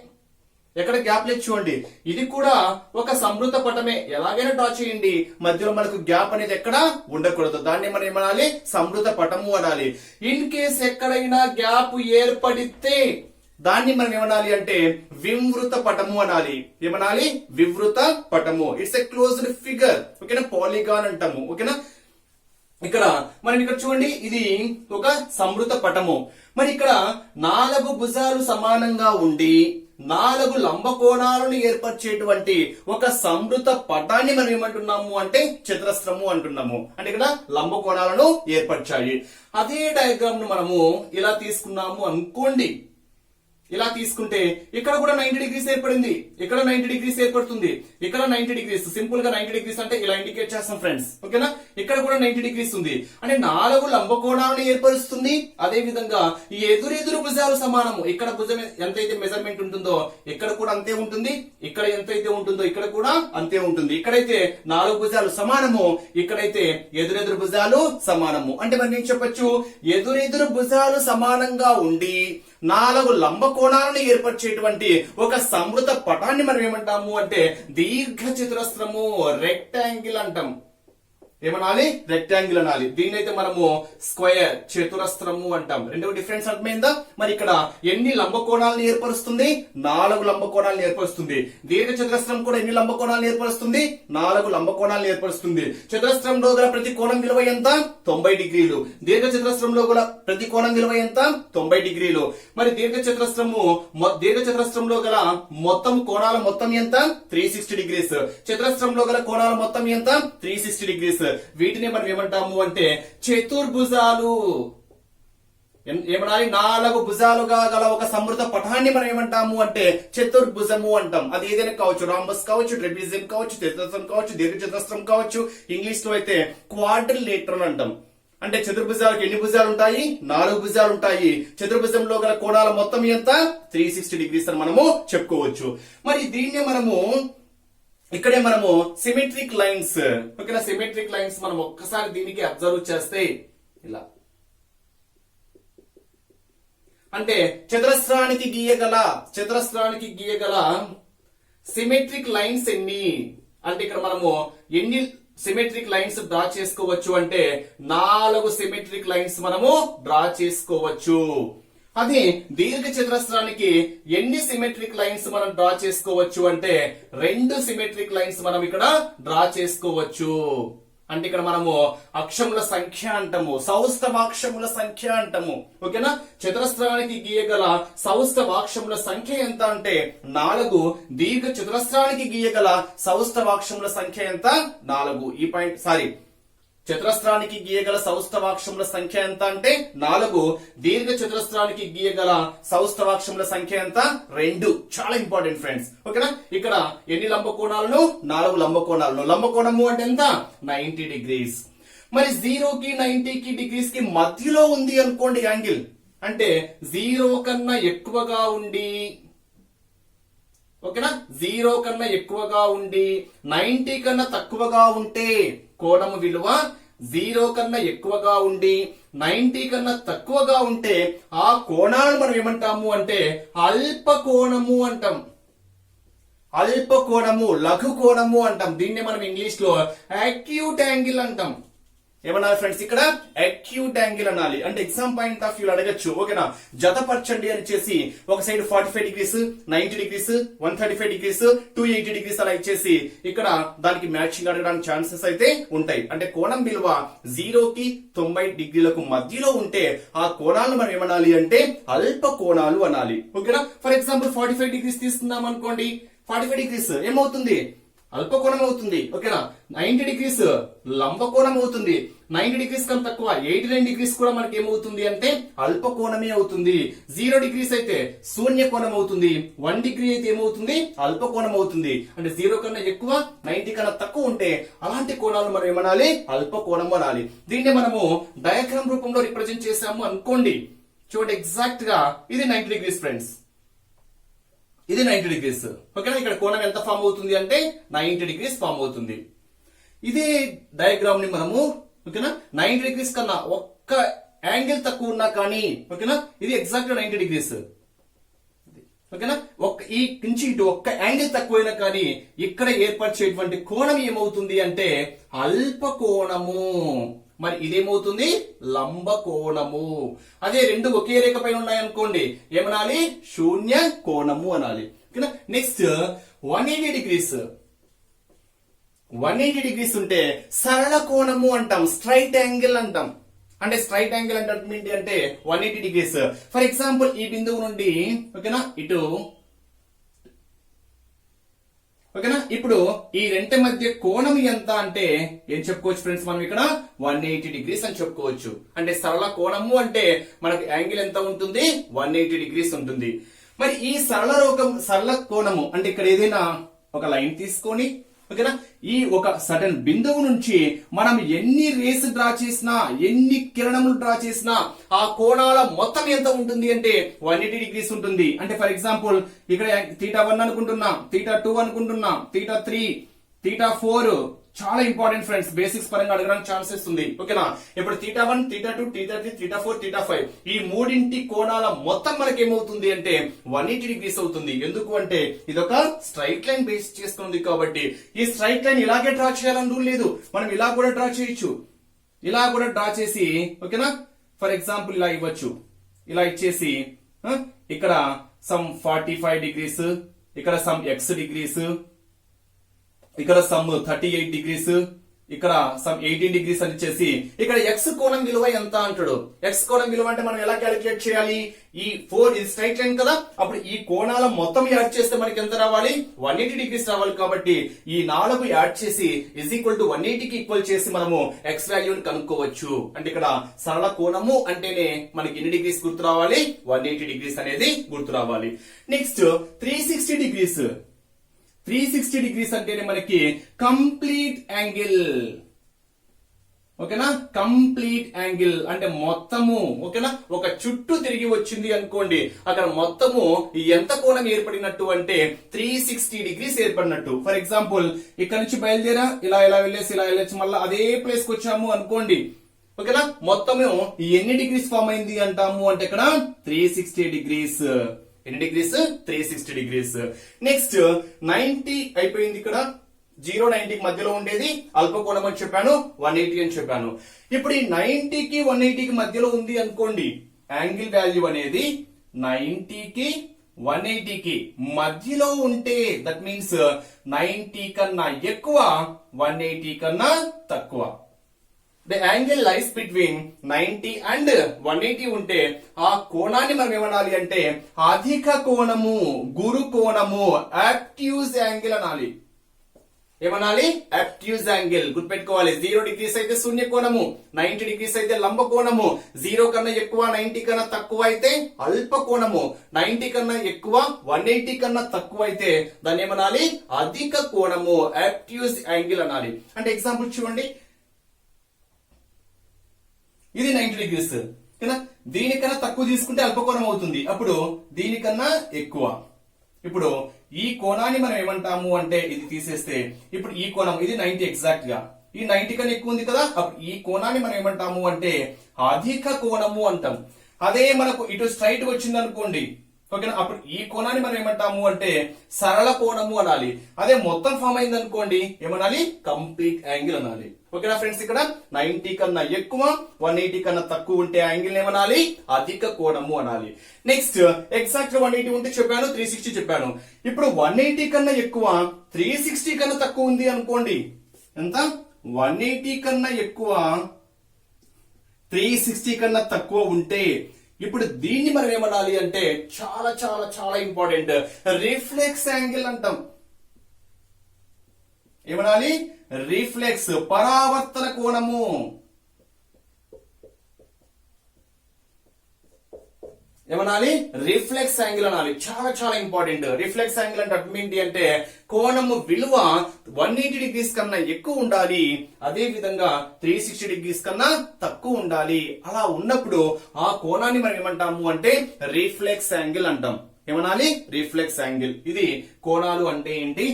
ఎక్కడ గ్యాప్ లేదు చూడండి. ఇది కూడా ఒక సంవృత పటమే, ఎలాగైనా డ్రా చేయండి. మధ్యలో మనకు గ్యాప్ అనేది ఎక్కడ ఉండకూడదు. దాన్ని మనం ఏమనాలి? సంవృత పటము అనాలి. ఇన్ కేస్ ఎక్కడైనా గ్యాప్ ఏర్పడితే దాన్ని మనం ఏమనాలి అంటే వివృత పటము అనాలి. ఏమనాలి? వివృత పటము. It's a closed figure. ఓకేనా? పాలిగాన్ అంటాము. ఓకేనా? ఇక్కడ మనం ఇక్కడ చూడండి, ఇది ఒక సంవృత పటము. మరి ఇక్కడ 4 భుజాలు సమానంగా ఉండి 4 లంబ కోణాలను ఏర్పరిచేటువంటి ఒక సంవృత పటాన్ని మనం ఏమంటున్నాము అంటే చతురస్రము అంటున్నాము. అంటే ఇక్కడ లంబ కోణాలను ఏర్పరిచాయి. అదే డయాగ్రామ్ ను మనము ఇలా తీసుకున్నాము అనుకోండి. ఇలా తీసుకుంటే ఇక్కడ కూడా 90 డిగ్రీస్ ఏర్పడింది, ఇక్కడ 90 డిగ్రీస్ ఏర్పడుతుంది, ఇక్కడ 90 డిగ్రీస్. సింపుల్ గా 90 డిగ్రీస్ అంటే ఇలా ఇండికేట్ చేస్తాం ఫ్రెండ్స్. ఓకేనా? ఇక్కడ కూడా 90 డిగ్రీస్ ఉంది. అంటే 4 లంబ కోణాలను ఏర్పరుస్తుంది. అదే విధంగా ఈ ఎదురెదురు భుజాలు సమానము. ఇక్కడ భుజం ఎంతైతే మెజర్మెంట్ ఉంటుందో ఇక్కడ కూడా అంతే ఉంటుంది, ఇక్కడ ఎంతైతే ఉంటుందో ఇక్కడ కూడా అంతే ఉంటుంది. ఇక్కడైతే 4 భుజాలు సమానము, ఇక్కడైతే ఎదురెదురు భుజాలు సమానము. అంటే మనం ఏం చెప్పొచ్చు? ఎదురెదురు భుజాలు సమానంగా ఉండి 4 లంబ కోణాలను ఏర్పరిచేటువంటి ఒక సంవృత పటాన్ని మనం ఏమంటాము అంటే దీర్ఘ చతురస్రము, రెక్టాంగిల్ అంటాం. ఏమనాలి? రెక్టాంగిల్ అనాలి. దీన్నైతే మనము స్క్వేర్, చతురస్రము అంటాం. రెండవ డిఫరెన్స్ అర్థమైందా? మరి ఇక్కడ ఎన్ని లంబ కోణాలను ఏర్పరుస్తుంది? 4 లంబ కోణాలను ఏర్పరుస్తుంది. దీర్ఘ చతురస్రం కూడా ఎన్ని లంబ కోణాలను ఏర్పరుస్తుంది? 4 లంబ కోణాలను ఏర్పరుస్తుంది. చతురస్రంలో గల ప్రతి కోణం విలువ ఎంత? 90 డిగ్రీలు. దీర్ఘ చతురస్రంలో గల ప్రతి కోణం విలువ ఎంత? 90 డిగ్రీలు. మరి దీర్ఘ చతురస్రంలో గల మొత్తం కోణాల మొత్తం ఎంత? 360 డిగ్రీస్. చతురస్రంలో గల కోణాల మొత్తం ఎంత? 360 డిగ్రీస్. వీటిని మనం ఏమంటాము అంటే చతుర్భుజాలు. ఏమనాలి? 4 భుజాలుగా గల ఒక సంవృత పటాన్ని మనం ఏమంటాము అంటే చతుర్భుజము అంటాం. అది ఏదైనా కావచ్చు, రాంబస్ కావచ్చు, ట్రెపిజియం కావచ్చు, చతురస్రం కావచ్చు, దీర్ఘ చతురస్రం కావచ్చు. ఇంగ్లీష్ లో అయితే క్వాడ్రిలేటరల్ అంటాం. అంటే చతుర్భుజాలకు ఎన్ని భుజాలు ఉంటాయి? 4 భుజాలు ఉంటాయి. చతుర్భుజంలో గల కోణాల మొత్తం ఎంత? 360 డిగ్రీస్ అని మనము చెప్పుకోవచ్చు. మరి దీన్నే మనము ఇక్కడే మనము సిమెట్రిక్ లైన్స్. ఓకేనా? సిమెట్రిక్ లైన్స్ మనం ఒక్కసారి దీనికి అబ్జర్వ్ చేస్తే ఇలా, అంటే చతురస్రానికి గీయగల సిమెట్రిక్ లైన్స్ ఎన్ని అంటే ఇక్కడ మనము ఎన్ని సిమెట్రిక్ లైన్స్ డ్రా చేసుకోవచ్చు అంటే 4 సిమెట్రిక్ లైన్స్ మనము డ్రా చేసుకోవచ్చు. అదే దీర్ఘ చతురస్రానికి ఎన్ని సిమెట్రిక్ లైన్స్ మనం డ్రా చేసుకోవచ్చు అంటే 2 సిమెట్రిక్ లైన్స్ మనం ఇక్కడ డ్రా చేసుకోవచ్చు. అంటే ఇక్కడ మనము అక్షముల సంఖ్య అంటాము, సౌస్తవాక్షముల సంఖ్య అంటాము. ఓకేనా? చతురస్రానికి గీయగల సౌస్తవాక్షముల సంఖ్య ఎంత అంటే 4. దీర్ఘ చతురస్రానికి గీయగల సౌస్తవాక్షముల సంఖ్య ఎంత? 4. ఈ పాయింట్ చతురస్రానికి గీయగల సౌస్తవాక్షముల సంఖ్య ఎంత అంటే 4. దీర్ఘ చతురస్రానికి గీయగల సౌస్తవాక్షముల సంఖ్య ఎంత? 2. చాలా ఇంపార్టెంట్ ఫ్రెండ్స్. ఓకేనా? ఇక్కడ ఎన్ని లంబ కోణాలను? 4 లంబ కోణాలను. లంబ కోణము అంటే ఎంత? 90 డిగ్రీస్. మరి 0 కి 90 డిగ్రీస్ కి మధ్యలో ఉంది అనుకోండి యాంగిల్. అంటే 0 కన్నా ఎక్కువగా ఉండి, ఓకేనా, 0 కన్నా ఎక్కువగా ఉండి 90 కన్నా తక్కువగా ఉంటే కోణము విలువ 0 కన్నా ఎక్కువగా ఉండి 90 కన్నా తక్కువగా ఉంటే ఆ కోణాలను మనం ఏమంటాము అంటే అల్ప కోణము అంటాం. అల్ప కోణము, లఘు కోణము అంటాం. దీన్నే మనం ఇంగ్లీష్ లో అక్యూట్ యాంగిల్ అంటాం. ఏమన్నారు ఫ్రెండ్స్? ఇక్కడ అక్యూట్ యాంగిల్ అనాలి. అంటే ఎగ్జామ్ పాయింట్ ఆఫ్ వ్యూ అడగచ్చు. ఓకేనా? జతపరచండి అని చేసి ఒక side 45 degrees, 90 degrees, 135 degrees, 280 degrees అలా ఇచ్చేసి ఇక్కడ దానికి మ్యాచింగ్ అడగడానికి ఛాన్సెస్ అయితే ఉంటాయి. అంటే కోణం విలువ 0 కి 90 డిగ్రీలకు మధ్యలో ఉంటే ఆ కోణాలను మనం ఏమనాలి అంటే అల్ప కోణాలు అనాలి. ఓకేనా? ఫర్ ఎగ్జాంపుల్ 45 డిగ్రీస్ తీసుకుందాం అనుకోండి. 45 డిగ్రీస్ ఏమవుతుంది? అల్పకోణం అవుతుంది. ఓకేనా, 90 డిగ్రీస్ లంబకోణం అవుతుంది. 90 డిగ్రీస్ కన్నా తక్కువ 89 డిగ్రీస్ కూడా మనకి ఏమవుతుంది అంటే అల్పకోణమే అవుతుంది. 0 డిగ్రీస్ అయితే శూన్య కోణం అవుతుంది. 1 డిగ్రీ అయితే ఏమవుతుంది అల్పకోణం అవుతుంది. అంటే 0 కన్నా ఎక్కువ 90 కన్నా తక్కువ ఉంటే అలాంటి కోణాలు మనం ఏమనాలి అల్పకోణం అనాలి. దీన్ని మనము డయాగ్రామ్ రూపంలో రిప్రజెంట్ చేసాము అనుకోండి. చూడండి ఎగ్జాక్ట్ గా ఇది 90 డిగ్రీస్ ఫ్రెండ్స్, ఇది 90 డిగ్రీస్. ఓకేనా, ఇక్కడ కోణం ఎంత ఫామ్ అవుతుంది అంటే 90 డిగ్రీస్ ఫామ్ అవుతుంది. ఇదే డయాగ్రామ్ ని మనము ఓకేనా 90 డిగ్రీస్ కన్నా ఒక్క యాంగిల్ తక్కువ ఉన్నా కానీ ఓకేనా ఇది ఎగ్జాక్ట్ 90 డిగ్రీస్. ఓకేనా, ఈ నుంచి ఇటు ఒక్క యాంగిల్ తక్కువైనా కానీ ఇక్కడ ఏర్పరిచేటువంటి కోణం ఏమవుతుంది అంటే అల్ప కోణము. మరి ఇదేమవుతుంది లంబ కోణము. అదే రెండు ఒకే రేఖ పైన ఉన్నాయనుకోండి ఏమనాలి శూన్య కోణము అనాలి. ఓకేనా, నెక్స్ట్ 180 డిగ్రీస్ 180 డిగ్రీస్ ఉంటే సరళ కోణము అంటాం, స్ట్రైట్ యాంగిల్ అంటాం. అంటే స్ట్రైట్ యాంగిల్ అంటే ఏంటి అంటే 180 డిగ్రీస్. ఫర్ ఎగ్జాంపుల్ ఈ బిందువు నుండి ఓకేనా ఇటు ఓకేనా ఇప్పుడు ఈ రెంటి మధ్య కోణం ఎంత అంటే ఏం చెప్పుకోవచ్చు ఫ్రెండ్స్ మనం ఇక్కడ 180 డిగ్రీస్ అని చెప్పుకోవచ్చు. అంటే సరళ కోణము అంటే మనకి యాంగిల్ ఎంత ఉంటుంది 180 డిగ్రీస్ ఉంటుంది. మరి ఈ సరళ కోణము అంటే ఇక్కడ ఏదైనా ఒక లైన్ తీసుకొని ఓకేనా ఈ ఒక సడన్ బిందువు నుంచి మనం ఎన్ని రేస్ డ్రా చేసినా ఎన్ని కిరణములు డ్రా చేసినా ఆ కోణాల మొత్తం ఎంత ఉంటుంది అంటే 180 డిగ్రీస్ ఉంటుంది. అంటే ఫర్ ఎగ్జాంపుల్ ఇక్కడ θ1 అనుకుంటున్నాం, θ2 అనుకుంటున్నాం, θ3, θ4 చాలా ఇంపార్టెంట్ ఫ్రెండ్స్, బేసిక్స్ పరంగా అడగడానికి ఛాన్సెస్ ఉంది. ఓకేనా, ఇప్పుడు θ1, θ2, θ3, θ4, θ5 ఈ మూడింటి కోణాల మొత్తం మనకి ఏమవుతుంది అంటే 180 డిగ్రీస్ అవుతుంది. ఎందుకు అంటే ఇది ఒక స్ట్రైట్ లైన్ బేస్ చేసుకుంది కాబట్టి ఈ స్ట్రైట్ లైన్ ఇలాగే డ్రా చేయాలని రూల్ లేదు. మనం ఇలా కూడా డ్రా చేయొచ్చు, ఇలా కూడా డ్రా చేసి ఓకేనా ఫర్ ఎగ్జాంపుల్ ఇలా ఇవ్వచ్చు. ఇలా ఇచ్చేసి ఇక్కడ సమ్ 45 డిగ్రీస్, ఇక్కడ సమ్ x డిగ్రీస్, ఇక్కడ సమ్ 38 డిగ్రీస్, ఇక్కడ సమ్ 18 డిగ్రీస్ అని ఇచ్చేసి ఇక్కడ x కోణం విలువ ఎంత అంటాడు. x కోణం విలువ అంటే మనం ఎలా క్యాలిక్యులేట్ చేయాలి, ఈ 4 ఇది స్ట్రైట్ లైన్ కదా, అప్పుడు ఈ కోణాల మొత్తం యాడ్ చేస్తే మనకి ఎంత రావాలి 180 డిగ్రీస్ రావాలి. కాబట్టి ఈ 4 యాడ్ చేసి = 180 కి ఈక్వల్ చేసి మనము x వాల్యూని కనుక్కోవచ్చు. అంటే ఇక్కడ సరళ కోణము అంటేనే మనకి ఎన్ని డిగ్రీస్ గుర్తు రావాలి 180 డిగ్రీస్ అనేది గుర్తు రావాలి. నెక్స్ట్ 360 డిగ్రీస్ 360 డిగ్రీస్ అంటేనే మనకి కంప్లీట్ యాంగిల్. ఓకేనా, కంప్లీట్ యాంగిల్ అంటే మొత్తము ఓకేనా ఒక చుట్టూ తిరిగి వచ్చింది అనుకోండి అక్కడ మొత్తము ఎంత కోణం ఏర్పడినట్టు అంటే 360 డిగ్రీస్ ఏర్పడినట్టు. ఫర్ ఎగ్జాంపుల్ ఇక్కడ నుంచి బయలుదేరా ఇలా వెళ్ళేసి ఇలా వెళ్ళేసి మళ్ళీ అదే ప్లేస్ కి వచ్చాము అనుకోండి ఓకేనా మొత్తము ఎన్ని డిగ్రీస్ ఫామ్ అయింది అంటాము అంటే ఇక్కడ 360 డిగ్రీస్. ఎన్ని డిగ్రీస్ 360 డిగ్రీస్. నెక్స్ట్ 90 అయిపోయింది. ఇక్కడ 0-90 కి మధ్యలో ఉండేది అల్పకోణం అని చెప్పాను, 180 అని చెప్పాను. ఇప్పుడు ఈ 90 కి 180 కి మధ్యలో ఉంది అనుకోండి యాంగిల్ వాల్యూ అనేది 90 కి 180 కి మధ్యలో ఉంటే దట్ మీన్స్ 90 కన్నా ఎక్కువ 180 కన్నా తక్కువ. The angle lies between 90 and 180 ఉంటే ఆ కోణాన్ని మనం ఏమనాలి అంటే అధిక కోణము, గురు కోణము, అబ్ట్యూజ్ యాంగిల్ అనాలి. ఏమనాలి అబ్ట్యూజ్ యాంగిల్. గుర్తుపెట్టుకోవాలి 0 డిగ్రీస్ అయితే శూన్య కోణము, 90 డిగ్రీస్ అయితే లంబ కోణము, 0 కన్నా ఎక్కువ 90 కన్నా తక్కువ అయితే అల్ప కోణము, 90 కన్నా ఎక్కువ 180 కన్నా తక్కువ అయితే దాన్ని ఏమనాలి అధిక కోణము, అబ్ట్యూజ్ యాంగిల్ అనాలి. అంటే ఎగ్జాంపుల్ చూడండి, ఇది 90 డిగ్రీస్ కదా, దీనికన్నా తక్కువ తీసుకుంటే అల్పకోణం అవుతుంది, అప్పుడు దీనికన్నా ఎక్కువ. ఇప్పుడు ఈ కోణాన్ని మనం ఏమంటాము అంటే ఇది తీసేస్తే ఇప్పుడు ఈ కోణం ఇది 90 ఎగ్జాక్ట్ గా, ఈ 90 కన్నా ఎక్కువ ఉంది కదా, అప్పుడు ఈ కోణాన్ని మనం ఏమంటాము అంటే అధిక కోణము అంటాం. అదే మనకు ఇటు స్ట్రైట్ వచ్చింది అనుకోండి ఓకేనా, అప్పుడు ఈ కోణాన్ని మనం ఏమంటాము అంటే సరళ కోణము అనాలి. అదే మొత్తం ఫామ్ అయింది అనుకోండి ఏమనాలి కంప్లీట్ యాంగిల్ అనాలి. ఓకేనా ఫ్రెండ్స్, ఇక్కడ 90 కన్నా ఎక్కువ 180 కన్నా తక్కువ ఉంటే యాంగిల్ ఏమనాలి అధిక కోణము అనాలి. నెక్స్ట్ ఎగ్జాక్ట్ 180 ఉంటే చెప్పాను, 360 చెప్పాను. ఇప్పుడు 180 కన్నా ఎక్కువ 360 కన్నా తక్కువ ఉంది అనుకోండి, ఎంత 180 కన్నా ఎక్కువ 360 కన్నా తక్కువ ఉంటే ఇప్పుడు దీన్ని మనం ఏమనాలి అంటే చాలా చాలా చాలా ఇంపార్టెంట్ రిఫ్లెక్స్ యాంగిల్ అంటాం. ఏమనాలి? రిఫ్లెక్స్, పరావర్తన కోణము. ఏమనాలి? రిఫ్లెక్స్ యాంగిల్ అనాలి. చాలా చాలా ఇంపార్టెంట్. రిఫ్లెక్స్ యాంగిల్ అంటే అర్థం ఏంటి అంటే కోణము విలువ 180 డిగ్రీస్ కన్నా ఎక్కువ ఉండాలి, అదే విధంగా 360 డిగ్రీస్ కన్నా తక్కువ ఉండాలి. అలా ఉన్నప్పుడు ఆ కోణాన్ని మనం ఏమంటాము అంటే రిఫ్లెక్స్ యాంగిల్ అంటాం. ఏమనాలి? Reflex angle. ఇది కోణాలు అంటే ఏంటి,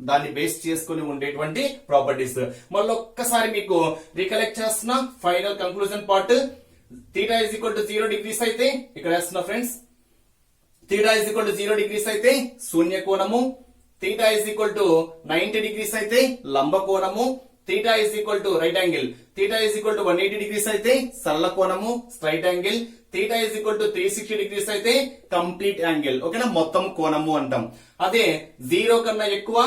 దాన్ని బేస్ చేసుకుని ఉండేటువంటి ప్రాపర్టీస్. మళ్ళీ ఒక్కసారి మీకు రికలెక్ట్ చేస్తున్నా final conclusion part. θ is equal to 0 degrees అయితే ఇక్కడ వేస్తున్నా friends. θ is equal to 0 degrees అయితే శూన్య కోణము. θ is equal to 90 degrees అయితే లంబ కోణము. θ is equal to right angle. θ is equal to 180 degrees అయితే సరళ కోణము, straight angle. θ is equal to 360 degrees అయితే కంప్లీట్ యాంగిల్. ఓకేనా? మొత్తం కోణము అంటాం. అదే 0 కన్నా ఎక్కువ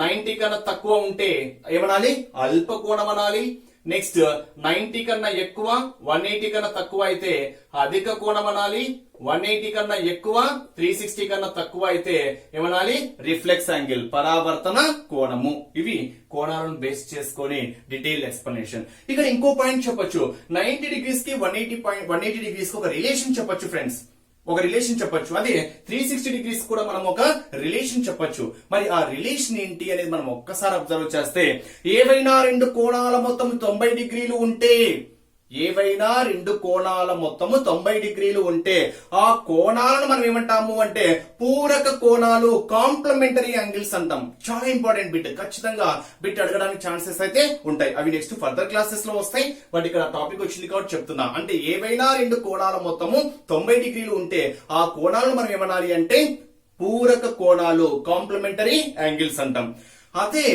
90 కన్నా తక్కువ ఉంటే ఏమనాలి? అల్ప కోణం అనాలి. నెక్స్ట్ 90 కన్నా ఎక్కువ 180 కన్నా తక్కువ అయితే అధిక కోణం అనాలి. 180 కన్నా ఎక్కువ 360 కన్నా తక్కువ అయితే ఏమనాలి? రిఫ్లెక్స్ యాంగిల్, పరావర్తన కోణము. ఇవి కోణాలను బేస్ చేసుకొని డీటెయిల్ ఎక్స్ప్లెనేషన్. ఇక్కడ ఇంకో పాయింట్ చెప్పొచ్చు. 90 డిగ్రీస్ కి 180 డిగ్రీస్ కి ఒక రిలేషన్ చెప్పొచ్చు ఫ్రెండ్స్. ఒక రిలేషన్ చెప్పొచ్చు. అదే 360 డిగ్రీస్ కూడా మనం ఒక రిలేషన్ చెప్పొచ్చు. మరి ఆ రిలేషన్ ఏంటి అనేది మనం ఒక్కసారి అబ్జర్వ్ చేస్తే, ఏవైనా రెండు కోణాల మొత్తం 90 డిగ్రీలు ఉంటే, ఏవైనా రెండు కోణాల మొత్తము 90 డిగ్రీలు ఉంటే ఆ కోణాలను మనం ఏమంటాము అంటే పూరక కోణాలు, కాంప్లిమెంటరీ యాంగిల్స్ అంటాం. చాలా ఇంపార్టెంట్ బిట్. ఖచ్చితంగా బిట్ అడగడానికి ఛాన్సెస్ అయితే ఉంటాయి. అవి నెక్స్ట్ ఫర్దర్ క్లాసెస్ లో వస్తాయి. బట్ ఇక్కడ టాపిక్ వచ్చింది కాబట్టి చెప్తున్నా. అంటే ఏవైనా రెండు కోణాల మొత్తము 90 డిగ్రీలు ఉంటే ఆ కోణాలను మనం ఏమనాలి అంటే పూరక కోణాలు, కాంప్లిమెంటరీ యాంగిల్స్ అంటాం. అదే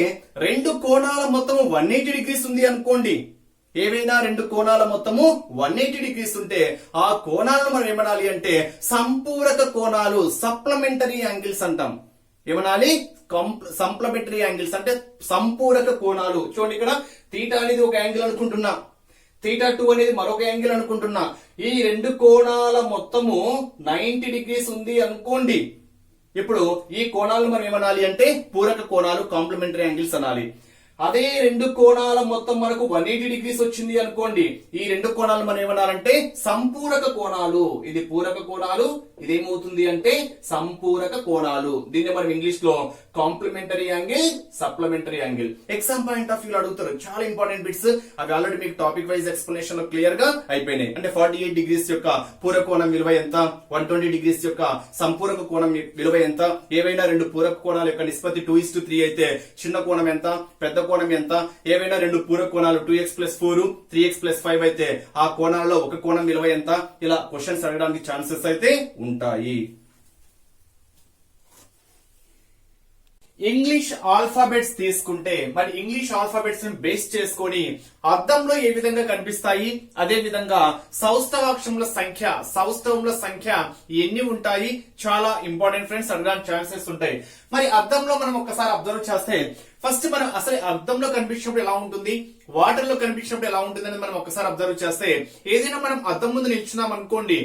రెండు కోణాల మొత్తము 180 డిగ్రీస్ ఉంది అనుకోండి, ఏవైనా రెండు కోణాల మొత్తము 180 డిగ్రీస్ ఉంటే ఆ కోణాలను మనం ఏమనాలి అంటే సంపూరక కోణాలు, సప్లిమెంటరీ యాంగిల్స్ అంటాం. ఏమనాలి? సప్లిమెంటరీ యాంగిల్స్ అంటే సంపూరక కోణాలు. చూడండి, ఇక్కడ θ అనేది ఒక యాంగిల్ అనుకుంటున్నా, θ2 అనేది మరొక యాంగిల్ అనుకుంటున్నా. ఈ రెండు కోణాల మొత్తము 90 డిగ్రీస్ ఉంది అనుకోండి. ఇప్పుడు ఈ కోణాలను మనం ఏమనాలి అంటే పూరక కోణాలు, కాంప్లిమెంటరీ యాంగిల్స్ అనాలి. అదే రెండు కోణాల మొత్తం మనకు 180 డిగ్రీస్ వచ్చింది అనుకోండి, ఈ రెండు కోణాలు మనం ఏమనాలంటే సంపూరక కోణాలు. ఇది పూరక కోణాలు, ఇదేమవుతుంది అంటే సంపూరక కోణాలు. దీన్ని మనం ఇంగ్లీష్ లో complementary angle, supplementary angle. Exam point of view అడుగుతారు. చాలా ఇంపార్టెంట్ బిట్స్. అవి ఆల్రెడీ మీకు టాపిక్ వైజ్ ఎక్స్ప్లెనేషన్ లో క్లియర్ గా అయిపోయినాయి. అంటే 48 డిగ్రీస్ యొక్క పూరక కోణం విలువ ఎంత, 120 డిగ్రీస్ యొక్క సంపూరక కోణం విలువ ఎంత, ఏవైనా రెండు పూరక కోణాల యొక్క నిష్పత్తి 2:3 అయితే చిన్న కోణం ఎంత, పెద్ద కోణం ఎంత, ఏవైనా రెండు పూరక కోణాలు 2x+4 3x+5 అయితే ఆ కోణాలలో ఒక కోణం విలువ ఎంత, ఇలా క్వశ్చన్స్ అడగడానికి ఛాన్సెస్ అయితే ఉంటాయి. ఇంగ్లీష్ ఆల్ఫాబెట్స్ తీసుకుంటే మరి ఇంగ్లీష్ ఆల్ఫాబెట్స్ ని బేస్ చేసుకొని అద్దంలో ఏ విధంగా కనిపిస్తాయి, అదే విధంగా సౌస్తవాక్షరముల సంఖ్య ఎన్ని ఉంటాయి, చాలా ఇంపార్టెంట్ ఫ్రెండ్స్. అడగడానికి ఛాన్సెస్ ఉంటాయి. మరి అద్దంలో మనం ఒక్కసారి అబ్జర్వ్ చేస్తే ఫస్ట్ మనం అసలు అద్దంలో కనిపించినప్పుడు ఎలా ఉంటుంది, వాటర్ లో కనిపించినప్పుడు ఎలా ఉంటుంది అని మనం ఒకసారి అబ్జర్వ్ చేస్తే, ఏదైనా మనం అద్దం ముందు నిల్చున్నాం అనుకోండి,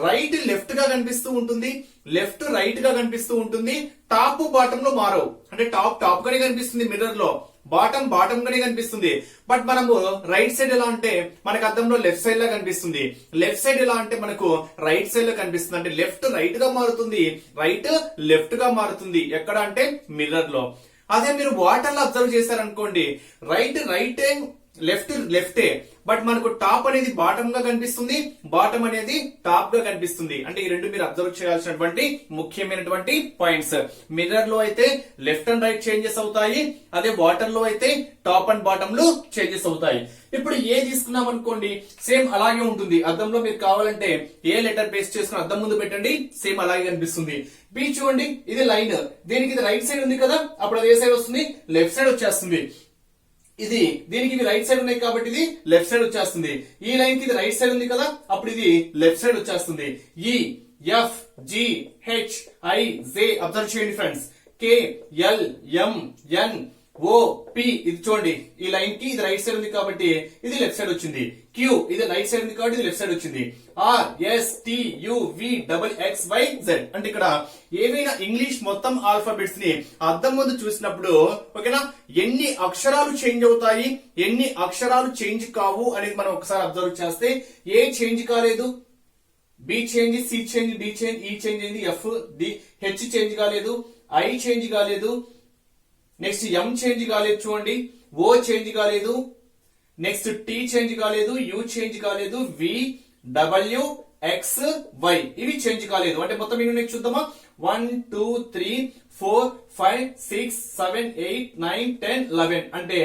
రైట్ లెఫ్ట్ గా కనిపిస్తూ ఉంటుంది, లెఫ్ట్ రైట్ గా కనిపిస్తూ ఉంటుంది. టాప్ బాటమ్ లో మారవు. అంటే టాప్ గానే కనిపిస్తుంది మిర్రర్ లో, బాటమ్ గానే కనిపిస్తుంది. బట్ మనము రైట్ సైడ్ ఎలా అంటే మనకు అద్దంలో లెఫ్ట్ సైడ్ లా కనిపిస్తుంది, లెఫ్ట్ సైడ్ ఎలా అంటే మనకు రైట్ సైడ్ లో కనిపిస్తుంది. అంటే లెఫ్ట్ రైట్ గా మారుతుంది, రైట్ లెఫ్ట్ గా మారుతుంది. ఎక్కడ అంటే మిర్రర్ లో. అదే మీరు వాటర్ లో అబ్జర్వ్ చేశారనుకోండి, రైట్ రైటే, లెఫ్ట్ లెఫ్టే, బట్ మనకు టాప్ అనేది బాటమ్ గా కనిపిస్తుంది, బాటమ్ అనేది టాప్ గా కనిపిస్తుంది. అంటే ఈ రెండు మీరు అబ్జర్వ్ చేయాల్సినటువంటి ముఖ్యమైనటువంటి పాయింట్స్. మిర్రర్ లో అయితే లెఫ్ట్ అండ్ రైట్ చేంజెస్ అవుతాయి, అదే వాటర్ లో అయితే టాప్ అండ్ బాటమ్ లో చేంజెస్ అవుతాయి. ఇప్పుడు ఏ తీసుకున్నాం అనుకోండి, సేమ్ అలాగే ఉంటుంది. అద్దంలో మీరు కావాలంటే ఏ లెటర్ పేస్ట్ చేసుకుని అద్దం ముందు పెట్టండి, సేమ్ అలాగే కనిపిస్తుంది. బి చూడండి, ఇది లైన్, దీనికి ఇది రైట్ సైడ్ ఉంది కదా, అప్పుడు అది ఏ సైడ్ వస్తుంది, లెఫ్ట్ సైడ్ వచ్చేస్తుంది. ఇది దీనికి ఇది రైట్ సైడ్ ఉన్నాయి కాబట్టి ఇది లెఫ్ట్ సైడ్ వచ్చేస్తుంది. ఈ లైన్ కి ఇది రైట్ సైడ్ ఉంది కదా, అప్పుడు ఇది లెఫ్ట్ సైడ్ వచ్చేస్తుంది. ఈ F G H I J observe చేయండి ఫ్రెండ్స్. కే ఎల్ ఎం ఎన్ ఓ పి ఇది చూడండి, ఈ లైన్ కి ఇది రైట్ సైడ్ ఉంది కాబట్టి ఇది లెఫ్ట్ సైడ్ వచ్చింది. క్యూ ఇది రైట్ సైడ్ ఉంది కాబట్టి ఇది లెఫ్ట్ సైడ్ వచ్చింది. R S T U V double X Y Z అంటే ఇక్కడ ఏవైనా ఇంగ్లీష్ మొత్తం ఆల్ఫాబెట్స్ ని అద్దం ముందు చూసినప్పుడు ఓకేనా ఎన్ని అక్షరాలు చేంజ్ అవుతాయి, ఎన్ని అక్షరాలు చేంజ్ కావు అనేది మనం ఒకసారి అబ్జర్వ్ చేస్తే ఏ చేంజ్ కాలేదు, B change, C change, D change, E change అయింది, ఎఫ్ డి హెచ్ చేంజ్ కాలేదు, ఐ చేంజ్ కాలేదు, నెక్స్ట్ ఎం చేంజ్ కాలేదు చూడండి, ఓ చేంజ్ కాలేదు, నెక్స్ట్ టీ చేంజ్ కాలేదు, యూ చేంజ్ కాలేదు, వి డబ్ల్యూ ఎక్స్ వై ఇవి చేంజ్ కాలేదు. అంటే మొత్తం ఎన్ని చూద్దామా 1 2 3 4 5 6 7 8 9 10 11 అంటే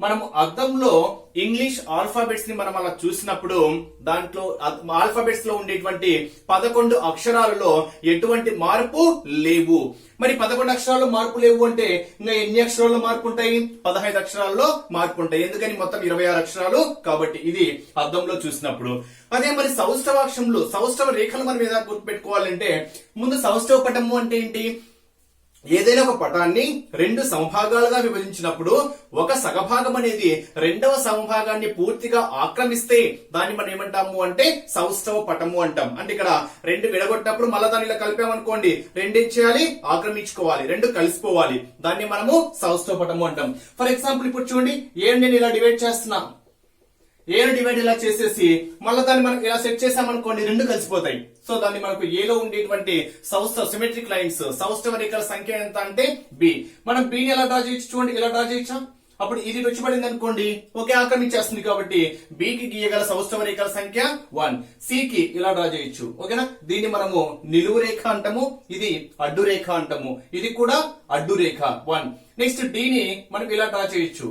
మనము అద్దంలో ఇంగ్లీష్ ఆల్ఫాబెట్స్ ని మనం అలా చూసినప్పుడు దాంట్లో ఆల్ఫాబెట్స్ లో ఉండేటువంటి 11 అక్షరాలలో ఎటువంటి మార్పు లేవు. మరి 11 అక్షరాల్లో మార్పు లేవు అంటే ఇంకా ఎన్ని అక్షరాల్లో మార్పు ఉంటాయి? 15 అక్షరాల్లో మార్పు ఉంటాయి. ఎందుకని మొత్తం 26 అక్షరాలు కాబట్టి ఇది అద్దంలో చూసినప్పుడు. అదే మరి సౌష్ఠవాక్షంలో సౌష్ఠవ రేఖలు మనం ఏదైనా గుర్తుపెట్టుకోవాలంటే ముందు సౌష్ఠవ పటము అంటే ఏంటి? ఏదైనా ఒక పటాన్ని 2 సమభాగాలుగా విభజించినప్పుడు ఒక సగభాగం అనేది రెండవ సమభాగాన్ని పూర్తిగా ఆక్రమిస్తే దాన్ని మనం ఏమంటాము అంటే సౌష్ఠవ పటము అంటాం. అంటే ఇక్కడ 2 విడగొట్టినప్పుడు మళ్ళా దాన్ని ఇలా కలిపామనుకోండి, 2 ఏం చేయాలి? ఆక్రమించుకోవాలి, 2 కలిసిపోవాలి. దాన్ని మనము సౌష్ఠవ పటము అంటాం. ఫర్ ఎగ్జాంపుల్ ఇప్పుడు చూడండి, ఏం నేను ఇలా డివైడ్ చేస్తున్నా, ఏను డివైడ్ ఇలా చేసేసి మళ్ళీ దాన్ని మనం ఇలా సెట్ చేసామనుకోండి, 2 కలిసిపోతాయి. సో దాన్ని మనకు ఏలో ఉండేటువంటి సౌష్ఠవ సిమెట్రిక్ లైన్స్ సౌష్ఠవ రేఖల సంఖ్య ఎంత అంటే బి. మనం బిని ఎలా డ్రా చేయొచ్చు చూడండి, ఇలా డ్రా చేయొచ్చా? అప్పుడు ఇది వచ్చి పడింది అనుకోండి, ఓకే ఆక్రమించేస్తుంది కాబట్టి బికి గీయగల సౌష్ఠవ రేఖల సంఖ్య 1. సికి ఇలా డ్రా చేయొచ్చు ఓకేనా. దీన్ని మనము నిలువు రేఖ అంటాము, ఇది అడ్డు రేఖ అంటాము, ఇది కూడా అడ్డు రేఖ 1. నెక్స్ట్ డిని మనం ఇలా డ్రా చేయొచ్చు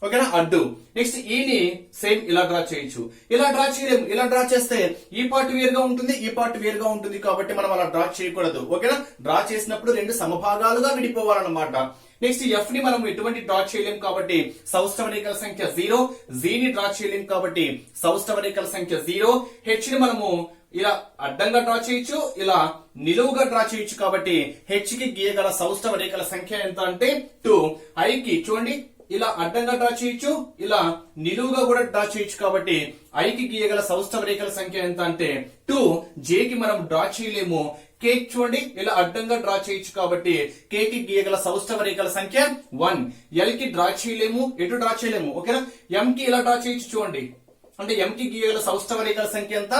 ఓకేనా అడ్డు. నెక్స్ట్ ఈని సేమ్ ఇలా డ్రా చేయొచ్చు. ఇలా డ్రా చేయలేము, ఇలా డ్రా చేస్తే ఈ పార్ట్ వేరుగా ఉంటుంది, ఈ పార్ట్ వేరుగా ఉంటుంది కాబట్టి మనం అలా డ్రా చేయకూడదు ఓకేనా. డ్రా చేసినప్పుడు 2 సమభాగాలుగా విడిపోవాలన్నమాట. నెక్స్ట్ ఎఫ్ ని మనం ఎటువంటి డ్రా చేయలేం కాబట్టి సౌష్ఠవ రేఖల సంఖ్య 0. జీ ని డ్రా చేయలేం కాబట్టి సౌష్ఠవ రేఖల సంఖ్య 0. హెచ్ ని మనము ఇలా అడ్డంగా డ్రా చేయొచ్చు, ఇలా నిలువుగా డ్రా చేయొచ్చు కాబట్టి హెచ్ కి గీయగల సౌష్ఠవ రేఖల సంఖ్య ఎంత అంటే 2. ఐ కి చూడండి ఇలా అడ్డంగా డ్రా చేయొచ్చు, ఇలా నిలువుగా కూడా డ్రా చేయొచ్చు కాబట్టి ఐకి గీయగల సౌష్ఠవ రేఖల సంఖ్య ఎంత అంటే 2. జేకి మనం డ్రా చేయలేము. కేక్ చూడండి ఇలా అడ్డంగా డ్రా చేయొచ్చు కాబట్టి కేకి గీయగల సౌష్ఠవ రేఖల సంఖ్య 1. ఎల్ కి డ్రా చేయలేము, ఎటు డ్రా చేయలేము ఓకేనా. ఎం కి ఇలా డ్రా చేయొచ్చు చూడండి, అంటే ఎం కి గీయగల సౌష్ఠవ రేఖల సంఖ్య ఎంత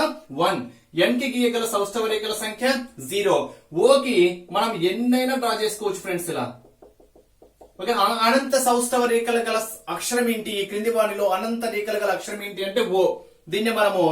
1. ఎన్ కి గీయగల సౌష్ఠవ రేఖల సంఖ్య 0. ఓ కి మనం ఎన్నైనా డ్రా చేసుకోవచ్చు ఫ్రెండ్స్ ఇలా ఓకే. అనంత సౌష్ఠవ రేఖలు గల అక్షరం ఏంటి? ఈ క్రింది వాణిలో అనంత రేఖలు గల అక్షరం ఏంటి అంటే ఓ. దీన్ని మనము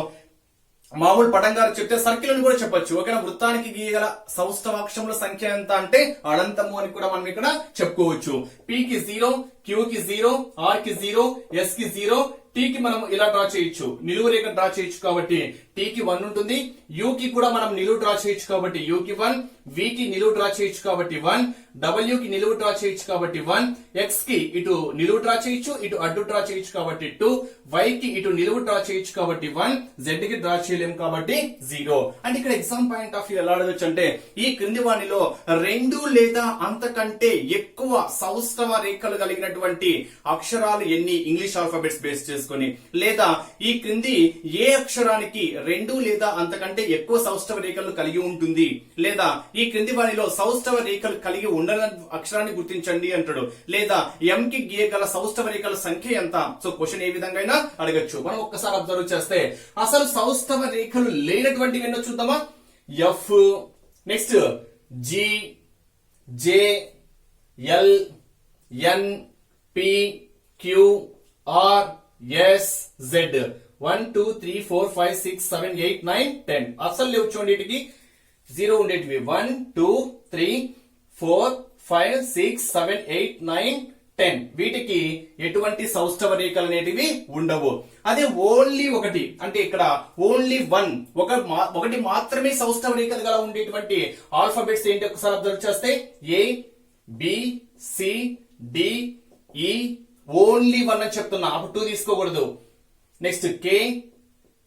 మామూలు పటంగా చెప్తే సర్కిల్ అని కూడా చెప్పొచ్చు ఓకేనా. వృత్తానికి గీయగల సౌష్ఠవ అక్షరముల సంఖ్య ఎంత అంటే అనంతము అని కూడా మనం ఇక్కడ చెప్పుకోవచ్చు. పి కి 0, క్యూ కి 0, ఆర్ కి 0, ఎస్ కి 0, టీ కి మనం ఇలా డ్రా చేయొచ్చు, నిలువు రేఖ డ్రా చేయొచ్చు కాబట్టి టీ కి 1 ఉంటుంది. యూ కి కూడా మనం నిలువు డ్రా చేయొచ్చు కాబట్టి యూ కి 1. వి కి నిలువు డ్రా చేయొచ్చు కాబట్టి 1. డబ్ల్యూ కి నిలువు డ్రా చేయొచ్చు కాబట్టి 1. ఎక్స్ కి ఇటు నిలువు డ్రా చేయొచ్చు, ఇటు అడ్డు డ్రా చేయొచ్చు కాబట్టి 2. వై కి ఇటు నిలువు డ్రా చేయొచ్చు కాబట్టి 1. జెడ్ కి డ్రా చేయలేము కాబట్టి 0. అంటే ఇక్కడ ఎగ్జామ్ పాయింట్ ఆఫ్ వ్యూ ఎలా అడగచ్చు అంటే ఈ క్రింది వాణిలో 2 లేదా అంతకంటే ఎక్కువ సౌష్ఠవ రేఖలు కలిగినటువంటి అక్షరాలు ఎన్ని ఇంగ్లీష్ ఆల్ఫాబెట్స్ బేస్ చేసుకొని, లేదా ఈ క్రింది ఏ అక్షరానికి 2 లేదా అంతకంటే ఎక్కువ సౌష్ఠవ రేఖలు కలిగి ఉంటుంది, లేదా ఈ క్రింది వాణిలో సౌష్ఠవ రేఖలు కలిగి ఉండని అక్షరాన్ని గుర్తించండి అంటాడు, లేదా ఎం కి గీయగల సౌష్ఠవ రేఖల సంఖ్య ఎంత. సో క్వశ్చన్ ఏ విధంగా అయినా అడగచ్చు. మనం ఒక్కసారి అబ్జర్వ్ చేస్తే అసలు సౌష్ఠవ రేఖలు లేనటువంటివి ఎన్నో చూద్దామా. F, next G, J, L, N, P, Q, R, S, Z. 1 2 3 4 5 6 7 8 9 10 అసలు లేవు చూడండి. వీటికి 0 ఉండేటివి 1 2 3 4 5 6 7 8 9 10 వీటికి ఎటువంటి సౌష్ఠవ రేఖలు అనేటివి ఉండవు. అదే ఓన్లీ ఒకటి అంటే ఇక్కడ ఓన్లీ 1 ఒకటి మాత్రమే సౌష్ఠవ రేఖలు గల ఉండేటువంటి ఆల్ఫాబెట్స్ ఏంటి ఒకసారి అబ్జర్వ్ చేస్తే ఏ, బి, సి, డి, ఈ. ఓన్లీ 1 అని చెప్తున్నా, అప్పుడు 2 తీసుకోకూడదు. Next K,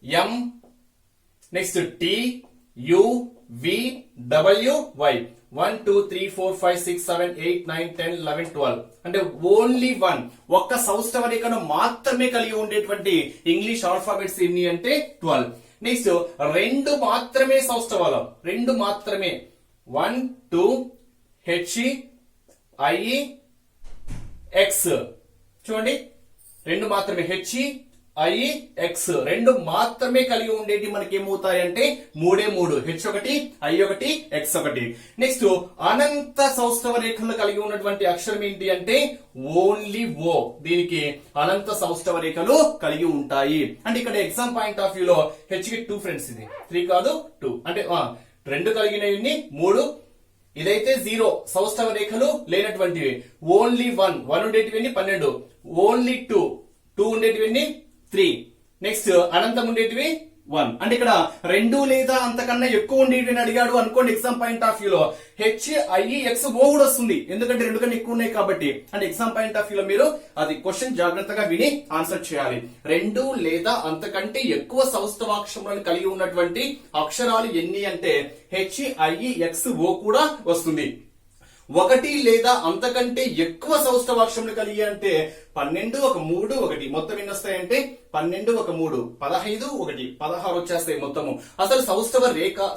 M, next T, you, VWY 1 2 3 4 5 6 7 8 9 10 11 12 అంటే ఓన్లీ వన్ ఒక్క సౌష్ఠవ రేఖను మాత్రమే కలిగి ఉండేటువంటి ఇంగ్లీష్ ఆల్ఫాబెట్స్ ఎన్ని అంటే 12. నెక్స్ట్ రెండు మాత్రమే సౌష్ఠవాలు, రెండు మాత్రమే 1 2 HIX చూడండి, రెండు మాత్రమే HIX రెండు మాత్రమే కలిగి ఉండేటి మనకి ఏమవుతాయంటే మూడే మూడు, H1 I1 X1. నెక్స్ట్ అనంత సౌష్ఠవ రేఖలు కలిగి ఉన్నటువంటి అక్షరం ఏంటి అంటే ఓన్లీ ఓ. దీనికి అనంత సౌష్ఠవ రేఖలు కలిగి ఉంటాయి. అంటే ఇక్కడ ఎగ్జామ్ పాయింట్ ఆఫ్ వ్యూ లో H కి 2 ఫ్రెండ్స్, ఇది 3 కాదు 2 అంటే రెండు కలిగినవి 3. ఇదైతే 0 సౌష్ఠవ రేఖలు లేనటువంటివి. ఓన్లీ 1 ఉండేటివన్నీ 12, ఓన్లీ 2 ఉండేటివన్నీ 3. నెక్స్ట్ అనంతం ఉండేటివి 1. అంటే ఇక్కడ రెండు లేదా అంతకన్నా ఎక్కువ ఉండేటివి అడిగాడు అనుకోండి, ఎగ్జామ్ పాయింట్ ఆఫ్ వ్యూ లో HIX O కూడా వస్తుంది, ఎందుకంటే రెండు కన్నా ఎక్కువ ఉన్నాయి కాబట్టి. అంటే ఎగ్జామ్ పాయింట్ ఆఫ్ వ్యూ లో మీరు అది క్వశ్చన్ జాగ్రత్తగా విని ఆన్సర్ చేయాలి. రెండు లేదా అంతకంటే ఎక్కువ సౌష్ఠవాక్షరాలను కలిగి ఉన్నటువంటి అక్షరాలు ఎన్ని అంటే HIX O కూడా వస్తుంది. ఒకటి లేదా అంతకంటే ఎక్కువ సౌష్ఠవాక్షరములు కలిగి అంటే 12 1 3 1 మొత్తం ఎన్ని వస్తాయంటే 12 1 3 15 1 16 వచ్చేస్తాయి మొత్తము. అసలు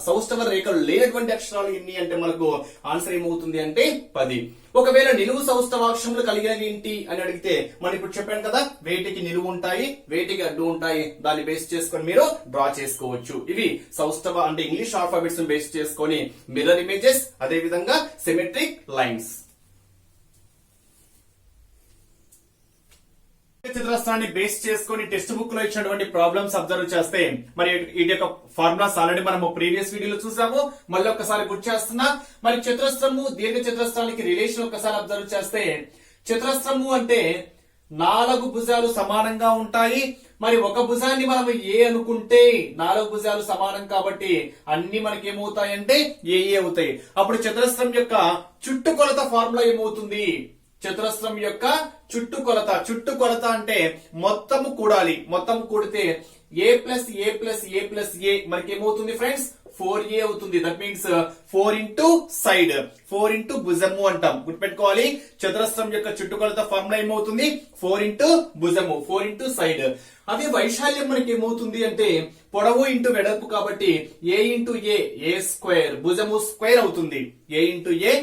సౌష్ఠవ రేఖలు లేనటువంటి అక్షరాలు ఎన్ని అంటే మనకు ఆన్సర్ ఏమవుతుంది అంటే 10. ఒకవేళ నిలువు సౌష్ఠవాక్షరములు కలిగినవి ఏంటి అని అడిగితే మనం ఇప్పుడు చెప్పాను కదా, వేటికి నిలువు ఉంటాయి, వేటికి అడ్డు ఉంటాయి, దాన్ని బేస్ చేసుకొని మీరు డ్రా చేసుకోవచ్చు. ఇవి సౌష్ఠవ అంటే ఇంగ్లీష్ ఆల్ఫాబెట్స్ బేస్ చేసుకొని మిర్రర్ ఇమేజెస్, అదే విధంగా సిమెట్రిక్ లైన్స్. చతురస్రాన్ని బేస్ చేసుకొని టెక్స్ట్ బుక్ లో ఇచ్చినటువంటి ప్రాబ్లమ్స్ అబ్జర్వ్ చేస్తే మరి వీటి యొక్క ఫార్ములాస్ ఆల్రెడీ మనము ప్రీవియస్ వీడియోలో చూసాము, మళ్ళీ ఒక్కసారి గుర్తు చేస్తున్నా. మరి చతురస్రము దీర్ఘ చతురస్రానికి రిలేషన్ ఒక్కసారి అబ్జర్వ్ చేస్తే, చతురస్రము అంటే 4 భుజాలు సమానంగా ఉంటాయి. మరి ఒక భుజాన్ని మనం ఏ అనుకుంటే 4 భుజాలు సమానం కాబట్టి అన్ని మనకి ఏమవుతాయంటే ఏ అవుతాయి. అప్పుడు చతురస్రం యొక్క చుట్టుకొలత ఫార్ములా ఏమవుతుంది? చతురస్రం యొక్క చుట్టుకొలత అంటే మొత్తము కూడాలి, మొత్తం కూడితే a plus a plus a plus a మనకి ఏమవుతుంది ఫ్రెండ్స్ 4a అవుతుంది. That means 4 into side, 4 into భుజము అంటాం, గుర్తుపెట్టుకోవాలి. చతురస్రం యొక్క చుట్టుకొలత ఫార్ములా ఏమవుతుంది 4 ఇంటూ భుజము, 4 ఇంటూ సైడ్. అదే వైశాల్యం మనకి ఏమవుతుంది అంటే పొడవు ఇంటూ వెడల్పు కాబట్టి a ఇంటూ a స్క్వేర్, భుజము స్క్వేర్ అవుతుంది. a ఇంటూ a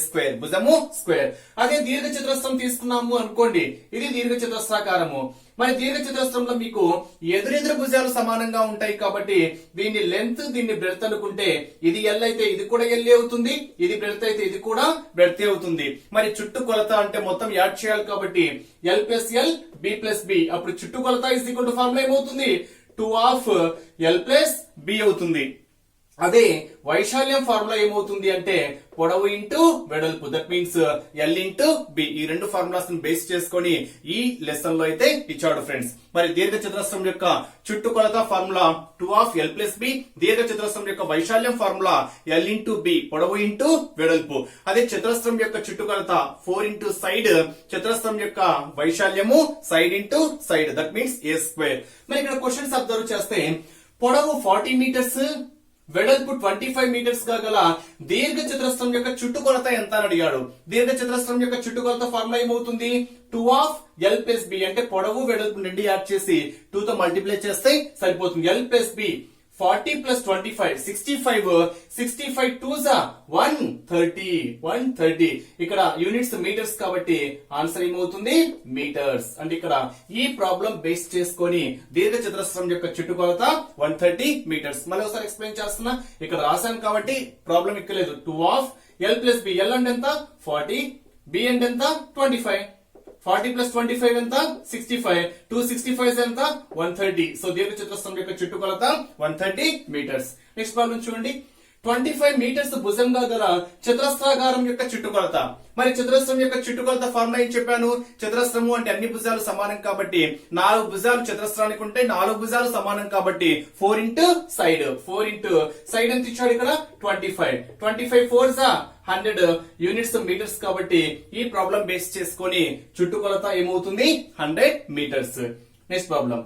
స్క్వేర్, భుజము స్క్వేర్. అదే దీర్ఘ చతురస్రం తీసుకున్నాము అనుకోండి, ఇది దీర్ఘ చతురస్రాకారము. మరి దీర్ఘ చతురస్రంలో మీకు ఎదురెదురు భుజాలు సమానంగా ఉంటాయి కాబట్టి దీన్ని లెంత్ దీన్ని బ్రెడ్త్ అనుకుంటే ఇది ఎల్ అయితే ఇది కూడా ఎల్ అవుతుంది, ఇది బ్రెడ్త్ అయితే ఇది కూడా బ్రెడ్త్ అవుతుంది. మరి చుట్టుకొలత అంటే మొత్తం యాడ్ చేయాలి కాబట్టి L plus L B plus B, అప్పుడు చుట్టుకొలత ఇస్ ఈక్వల్ టు ఫార్ములా ఏమవుతుంది 2 ఆఫ్ ఎల్ ప్లస్ బి అవుతుంది. అదే వైశాల్యం ఫార్ములా ఏమవుతుంది అంటే పొడవు ఇంటూ వెడల్పు, that means L into B. ఈ రెండు ఫార్ములాస్ బేస్ చేసుకొని ఈ లెసన్ లో అయితే ఇచ్చాడు ఫ్రెండ్స్. మరి దీర్ఘ చతురస్రం యొక్క చుట్టుకొలత formula 2 of L plus B, దీర్ఘ చతురస్రం యొక్క వైశాల్యం ఫార్ములా ఎల్ ఇంటూ బి, పొడవు ఇంటూ వెడల్పు. అదే చతురస్రం యొక్క చుట్టుకొలత 4 ఇంటూ సైడ్, చతురస్రం యొక్క వైశాల్యము side into side, that means a square. మరి ఇక్కడ క్వశ్చన్స్ అబ్జర్వ్ చేస్తే పొడవు 40 మీటర్స్, వెడల్పు 25 మీటర్స్ గా గల దీర్ఘ చతురస్రం యొక్క చుట్టుకొలత ఎంత అని అడిగాడు. దీర్ఘ చతురస్రం యొక్క చుట్టుకొలత ఫార్ములా ఏమవుతుంది 2 ఆఫ్ ఎల్ ప్లస్ బి, అంటే పొడవు వెడల్పు రెండు యాడ్ చేసి 2 తో మల్టిప్లై చేస్తే సరిపోతుంది. L plus B 40 plus 25 65, 65 2s 130. ఇక్కడ యూనిట్స్ మీటర్స్ కాబట్టి ఆన్సర్ ఏమవుతుంది మీటర్స్. అంటే ఇక్కడ ఈ ప్రాబ్లం బేస్ చేసుకొని దీర్ఘ చతురస్రం యొక్క చుట్టుకొలత 130 మీటర్స్. మళ్ళీ ఒకసారి ఎక్స్ప్లెయిన్ చేస్తున్నా, ఇక్కడ రాశాను కాబట్టి ప్రాబ్లం ఎక్కలేదు. 2 of L plus B, L అంటే ఎంత 40, బి అంటే ఎంత 25, 40 ప్లస్ 25 ఎంత 65, 265 ఎంత 130. సో దీర్ఘ చతురస్రం యొక్క చుట్టుకొలత 130 మీటర్స్. నెక్స్ట్ ప్రాబ్లం చూడండి, 25 మీటర్స్ భుజంగా గల చతురస్రాకారం యొక్క చుట్టుకొలత. మరి చతురస్రం యొక్క చుట్టుకొలత ఫార్ములా ఏం చెప్పాను, చతురస్రము అంటే అన్ని భుజాలు సమానం కాబట్టి 4 భుజాలు చతురస్రానికి ఉంటే 4 భుజాలు సమానం కాబట్టి 4 ఇంటూ సైడ్, 4 ఇంటూ సైడ్ ఎంత ఇచ్చాడు ఇక్కడ 25, 25 4s 100 యూనిట్స్ మీటర్స్ కాబట్టి ఈ ప్రాబ్లం బేస్ చేసుకొని చుట్టుకొలత ఏమవుతుంది 100 మీటర్స్. నెక్స్ట్ ప్రాబ్లం,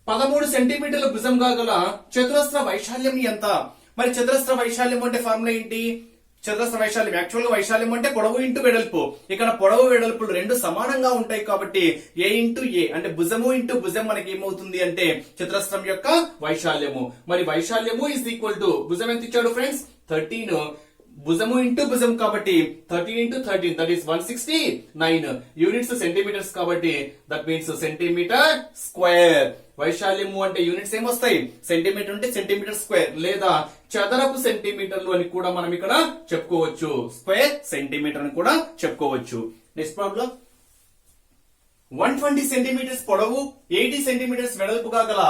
13 సెంటీమీటర్ల భుజంగా గల చతురస్ర వైశాల్యం ఎంత? మరి చతురస్ర వైశాల్యం అంటే ఫార్ములా ఏంటి? చతురస్ర వైశాల్యం యాక్చువల్ గా వైశాల్యం అంటే పొడవు ఇంటూ వెడల్పు. ఇక్కడ పొడవు వెడల్పులు రెండు సమానంగా ఉంటాయి కాబట్టి ఏ ఇంటూ ఏ అంటే భుజము ఇంటూ భుజం మనకి ఏమవుతుంది అంటే చతురస్రం యొక్క వైశాల్యము. మరి వైశాల్యము ఇస్ ఈక్వల్ టు భుజం ఎంత ఇచ్చాడు ఫ్రెండ్స్? 13. భుజము ఇంటూ భుజం కాబట్టి 13 into 13 that is 169 units centimetres కాబట్టి దట్ మీన్స్ సెంటీమీటర్ స్క్వేర్. వైశాల్యము అంటే యూనిట్స్ ఏమొస్తాయి? సెంటీమీటర్ అంటే సెంటీమీటర్ స్క్వేర్ లేదా చదరపు సెంటీమీటర్లు అని కూడా మనం ఇక్కడ చెప్పుకోవచ్చు. స్క్వేర్ సెంటీమీటర్ అని కూడా చెప్పుకోవచ్చు. నెక్స్ట్ ప్రాబ్లం 120 సెంటీమీటర్స్ పొడవు 80 సెంటీమీటర్స్ వెడల్పుగా గల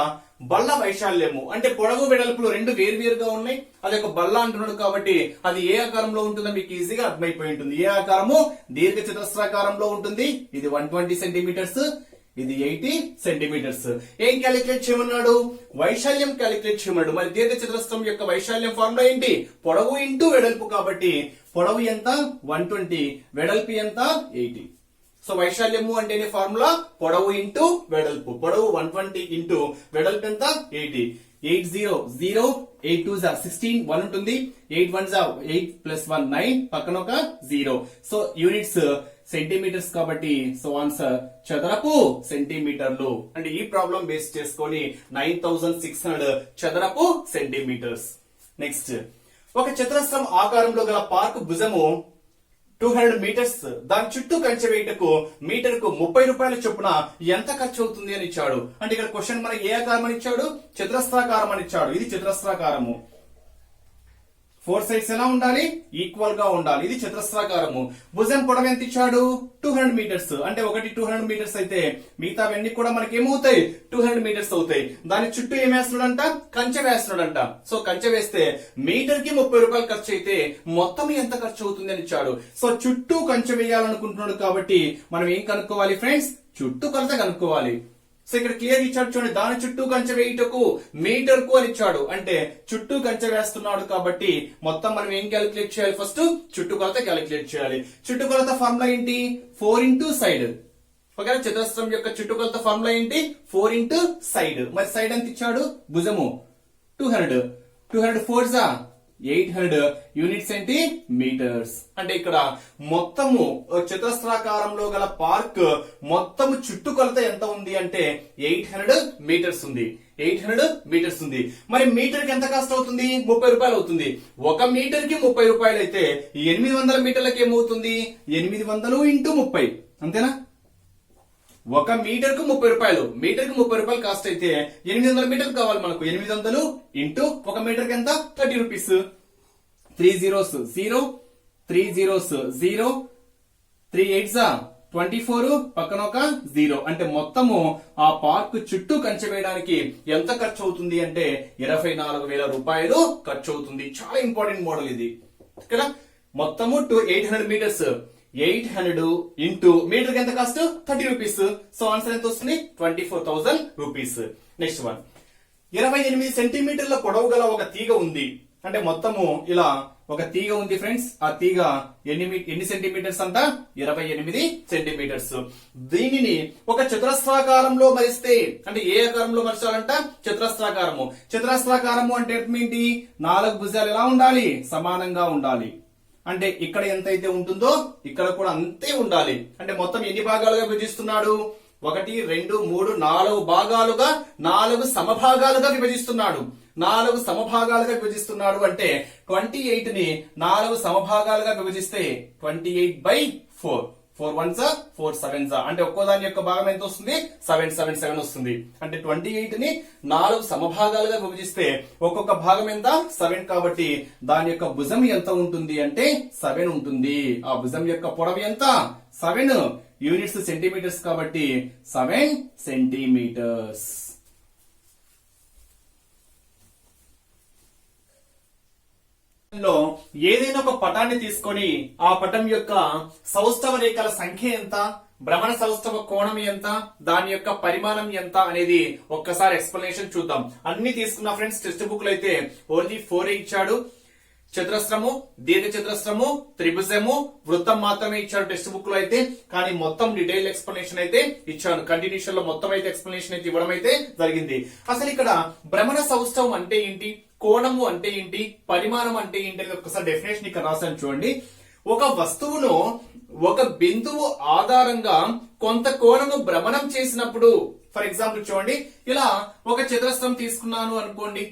బల్ల వైశాల్యము అంటే పొడవు వెడల్పులు రెండు వేరువేరుగా ఉన్నాయి. అది ఒక బల్ల అంటున్నాడు కాబట్టి అది ఏ ఆకారంలో ఉంటుందో మీకు ఈజీగా అర్థమైపోయి ఉంటుంది. ఏ ఆకారము? దీర్ఘ చతురస్రాకారంలో ఉంటుంది. ఇది 120 సెంటీమీటర్స్, ఇది 80 సెంటీమీటర్స్. ఏం క్యాలిక్యులేట్ చేయమన్నాడు? వైశాల్యం క్యాలిక్యులేట్ చేయమన్నాడు. మరి దీర్ఘ చతురస్రం యొక్క వైశాల్యం ఫార్ములా ఏంటి? పొడవు ఇంటూ వెడల్పు కాబట్టి పొడవు ఎంత? 120, వెడల్పు ఎంత? 80. సో వైశాల్యము అంటేనే ఫార్ములా పొడవు ఇంటూ వెడల్పు. పొడవు 120 ఇంటూ వెడల్పు ఎంత? 80. 80 0 8 2 16 1 ఉంటుంది. 8 1 8 ప్లస్ 1 9 పక్కన ఒక 0. సో యూనిట్స్ సెంటీమీటర్స్ కాబట్టి సో ఆన్సర్ చదరపు సెంటీమీటర్లు. అంటే ఈ ప్రాబ్లం బేస్ చేసుకొని 9600 చదరపు సెంటీమీటర్స్. నెక్స్ట్ ఒక చతురస్రం ఆకారంలో గల పార్క్ భుజము 200 మీటర్స్. దాని చుట్టూ కంచె వేయటకు మీటర్కు 30 రూపాయల చొప్పున ఎంత ఖర్చు అవుతుంది అని ఇచ్చాడు. అంటే ఇక్కడ క్వశ్చన్ మనకి ఏ ఆకారం అని ఇచ్చాడు? చతురస్రాకారం అని ఇచ్చాడు. ఇది చతురస్రాకారము. 4 సైడ్స్ ఎలా ఉండాలి? ఈక్వల్ గా ఉండాలి. ఇది చతురస్రాకారము. భుజం పొడవు ఎంత ఇచ్చాడు? 200 మీటర్స్. అంటే ఒకటి 200 మీటర్స్ అయితే మిగతావన్నీ కూడా మనకి ఏమవుతాయి? 200 మీటర్స్ అవుతాయి. దాని చుట్టూ ఏం వేస్తున్నాడంట? కంచె వేస్తున్నాడంట. సో కంచె వేస్తే మీటర్ కి 30 రూపాయలు ఖర్చు అయితే మొత్తం ఎంత ఖర్చు అవుతుంది అని ఇచ్చాడు. సో చుట్టూ కంచె వేయాలనుకుంటున్నాడు కాబట్టి మనం ఏం కనుక్కోవాలి ఫ్రెండ్స్? చుట్టూ కొలత కనుక్కోవాలి. సో ఇక్కడ క్లియర్ ఇచ్చాడు చూడండి. దాని చుట్టూ కంచె వేయుటకు మీటర్ కు అని ఇచ్చాడు. అంటే చుట్టూ కంచె వేస్తున్నాడు కాబట్టి మొత్తం మనం ఏం క్యాలిక్యులేట్ చేయాలి? ఫస్ట్ చుట్టూ కొలత క్యాలిక్యులేట్ చేయాలి. చుట్టూ కొలత ఫార్ములా ఏంటి? 4 ఇంటూ సైడ్. ఓకే, చతురస్రం యొక్క చుట్టూ కొలత ఫార్ములా ఏంటి? 4 ఇంటూ సైడ్. మరి సైడ్ ఎంత ఇచ్చాడు? భుజము 200. 200 4 800 యూనిట్స్ ఏంటి? మీటర్స్. అంటే ఇక్కడ మొత్తము చతురస్రాకారంలో గల పార్క్ మొత్తము చుట్టుకొలత ఎంత ఉంది అంటే 800 మీటర్స్ ఉంది. 800 మీటర్స్ ఉంది. మరి మీటర్ కి ఎంత కాస్ట్ అవుతుంది? 30 రూపాయలు అవుతుంది. ఒక మీటర్ కి 30 రూపాయలు అయితే 800 మీటర్లకి ఏమవుతుంది? 800 ఇంటూ 30 అంతేనా? ఒక మీటర్ కు 30 రూపాయలు. మీటర్ కి 30 రూపాయలు కాస్ట్ అయితే 800 మీటర్లు కావాలి మనకు. 800 ఇంటూ ఒక మీటర్ కి ఎంత? 30 రూపీస్. 3 zeros 0, 3 zeros 0, 3 8s 24 పక్కన ఒక 0. అంటే మొత్తము ఆ పార్క్ చుట్టూ కంచె వేయడానికి ఎంత ఖర్చు అవుతుంది అంటే 24,000 రూపాయలు ఖర్చు అవుతుంది. చాలా ఇంపార్టెంట్ మోడల్ ఇది. ఇక్కడ మొత్తము 800 మీటర్స్. 800 ఇంటూ మీటర్ కి ఎంత కాస్ట్? 30 రూపీస్. సో ఆన్సర్ ఎంత వస్తుంది? 24,000 రూపీస్. నెక్స్ట్ వన్ 28 సెంటీమీటర్ల పొడవు గల ఒక తీగ ఉంది. అంటే మొత్తము ఇలా ఒక తీగ ఉంది ఫ్రెండ్స్. ఆ తీగ ఎన్ని సెంటీమీటర్స్ అంట? 28 సెంటీమీటర్స్. దీనిని ఒక చతురస్రాకారంలో మరిస్తే అంటే ఏ ఆకారంలో మరచాలంట? చతురస్రాకారము. చతురస్రాకారము అంటే ఏంటి? 4 భుజాలు ఎలా ఉండాలి? సమానంగా ఉండాలి. అంటే ఇక్కడ ఎంతైతే ఉంటుందో ఇక్కడ కూడా అంతే ఉండాలి. అంటే మొత్తం ఎన్ని భాగాలుగా విభజిస్తున్నాడు? 1 2 3 4 భాగాలుగా 4 సమభాగాలుగా విభజిస్తున్నాడు. 4 సమభాగాలుగా విభజిస్తున్నాడు అంటే 28 ని 4 సమభాగాలుగా విభజిస్తే 28/4. 4 1s 4 7s అంటే ఒక్కో దాని యొక్క భాగం ఎంత వస్తుంది? 7 7 7 వస్తుంది. అంటే 28 ని 4 సమభాగాలుగా విభజిస్తే ఒక్కొక్క భాగం ఎంత? 7 కాబట్టి దాని యొక్క భుజం ఎంత ఉంటుంది అంటే 7 ఉంటుంది. ఆ భుజం యొక్క పొడవు ఎంత? 7 యూనిట్స్ సెంటీమీటర్స్ కాబట్టి 7 సెంటీమీటర్స్. లో ఏదైనా ఒక పటాన్ని తీసుకొని ఆ పటం యొక్క సౌష్ఠవ రేఖల సంఖ్య ఎంత, భ్రమణ సౌష్ఠవ కోణం ఎంత, దాని యొక్క పరిమాణం ఎంత అనేది ఒక్కసారి ఎక్స్ప్లెనేషన్ చూద్దాం. అన్ని తీసుకున్న ఫ్రెండ్స్ టెక్స్ట్ బుక్ లో అయితే ఓన్లీ 4 ఇచ్చాడు. చతురస్రము, దీర్ఘ చతురస్రము, త్రిభుజము, వృత్తం మాత్రమే ఇచ్చాడు టెక్స్ట్ బుక్ లో అయితే. కానీ మొత్తం డీటెయిల్ ఎక్స్ప్లెనేషన్ అయితే ఇచ్చాను. కంటిన్యూషన్ లో మొత్తం అయితే ఎక్స్ప్లెనేషన్ అయితే ఇవ్వడం అయితే జరిగింది. అసలు ఇక్కడ భ్రమణ సౌష్ఠవం అంటే ఏంటి? కోణము అంటే ఏంటి, పరిమాణం అంటే ఏంటి అని ఒకసారి డెఫినేషన్ ఇక్కడ రాశాను చూడండి. ఒక వస్తువును ఒక బిందువు ఆధారంగా కొంత కోణము భ్రమణం చేసినప్పుడు, ఫర్ ఎగ్జాంపుల్ చూడండి, ఇలా ఒక చతురస్రం తీసుకున్నాను అనుకోండి,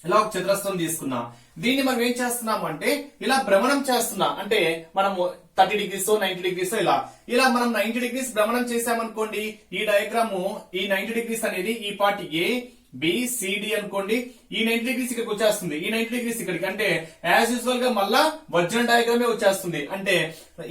ఇలా ఒక చతురస్రం తీసుకున్నా, దీన్ని మనం ఏం చేస్తున్నాము అంటే ఇలా భ్రమణం చేస్తున్నా, అంటే మనము 30 డిగ్రీస్ 90 డిగ్రీస్ ఇలా మనం 90 డిగ్రీస్ భ్రమణం చేసామనుకోండి, ఈ డయాగ్రాము ఈ 90 డిగ్రీస్ అనేది ఈ పార్ట్ ఏ బి సిడి అనుకోండి, ఈ 90 డిగ్రీస్ ఇక్కడికి వచ్చేస్తుంది, ఈ 90 డిగ్రీస్ ఇక్కడికి, అంటే యాజ్ యూజువల్ గా మళ్ళా ఒరిజినల్ డయాగ్రామే వచ్చేస్తుంది. అంటే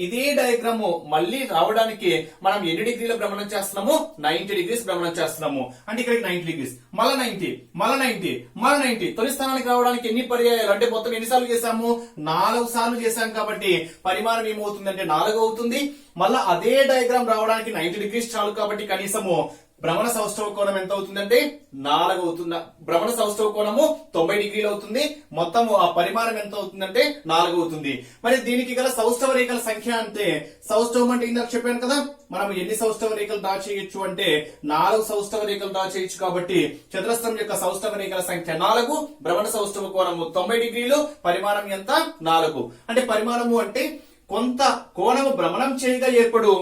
ఇదే డయాగ్రామ్ మళ్ళీ రావడానికి మనం ఎన్ని డిగ్రీల భ్రమణం చేస్తున్నాము, 90 డిగ్రీస్ భ్రమణం చేస్తున్నాము. అంటే ఇక్కడికి 90 డిగ్రీస్, మళ్ళా 90, మళ్ళా 90, మళ్ళా 90. తొలి స్థానానికి రావడానికి ఎన్ని పర్యాయాలు, అంటే మొత్తం ఎన్నిసార్లు చేశాము, 4 సార్లు చేశాం. కాబట్టి పరిమాణం ఏమవుతుంది అంటే 4 అవుతుంది. మళ్ళా అదే డయాగ్రామ్ రావడానికి 90 డిగ్రీస్ చాలు. కాబట్టి కనీసము భ్రమణ సౌష్ఠవ కోణం ఎంత అవుతుందంటే 4 అవుతుంది. భ్రమణ సౌష్ఠవ కోణము 90 డిగ్రీలు అవుతుంది. మొత్తము ఆ పరిమాణం ఎంత అవుతుందంటే 4 అవుతుంది. మరి దీనికి గల సౌష్ఠవ రేఖల సంఖ్య అంటే, సౌష్ఠవం అంటే ఇందాక చెప్పాను కదా, మనం ఎన్ని సౌష్ఠవ రేఖలు డ్రా చేయొచ్చు అంటే 4 సౌష్ఠవ రేఖలు డ్రా చేయొచ్చు. కాబట్టి చతురస్రం యొక్క సౌష్ఠవ రేఖల సంఖ్య 4, భ్రమణ సౌష్ఠవ కోణము 90 డిగ్రీలు, పరిమాణం ఎంత 4. అంటే పరిమాణము అంటే కొంత కోణము భ్రమణం చేయగా ఏర్పడు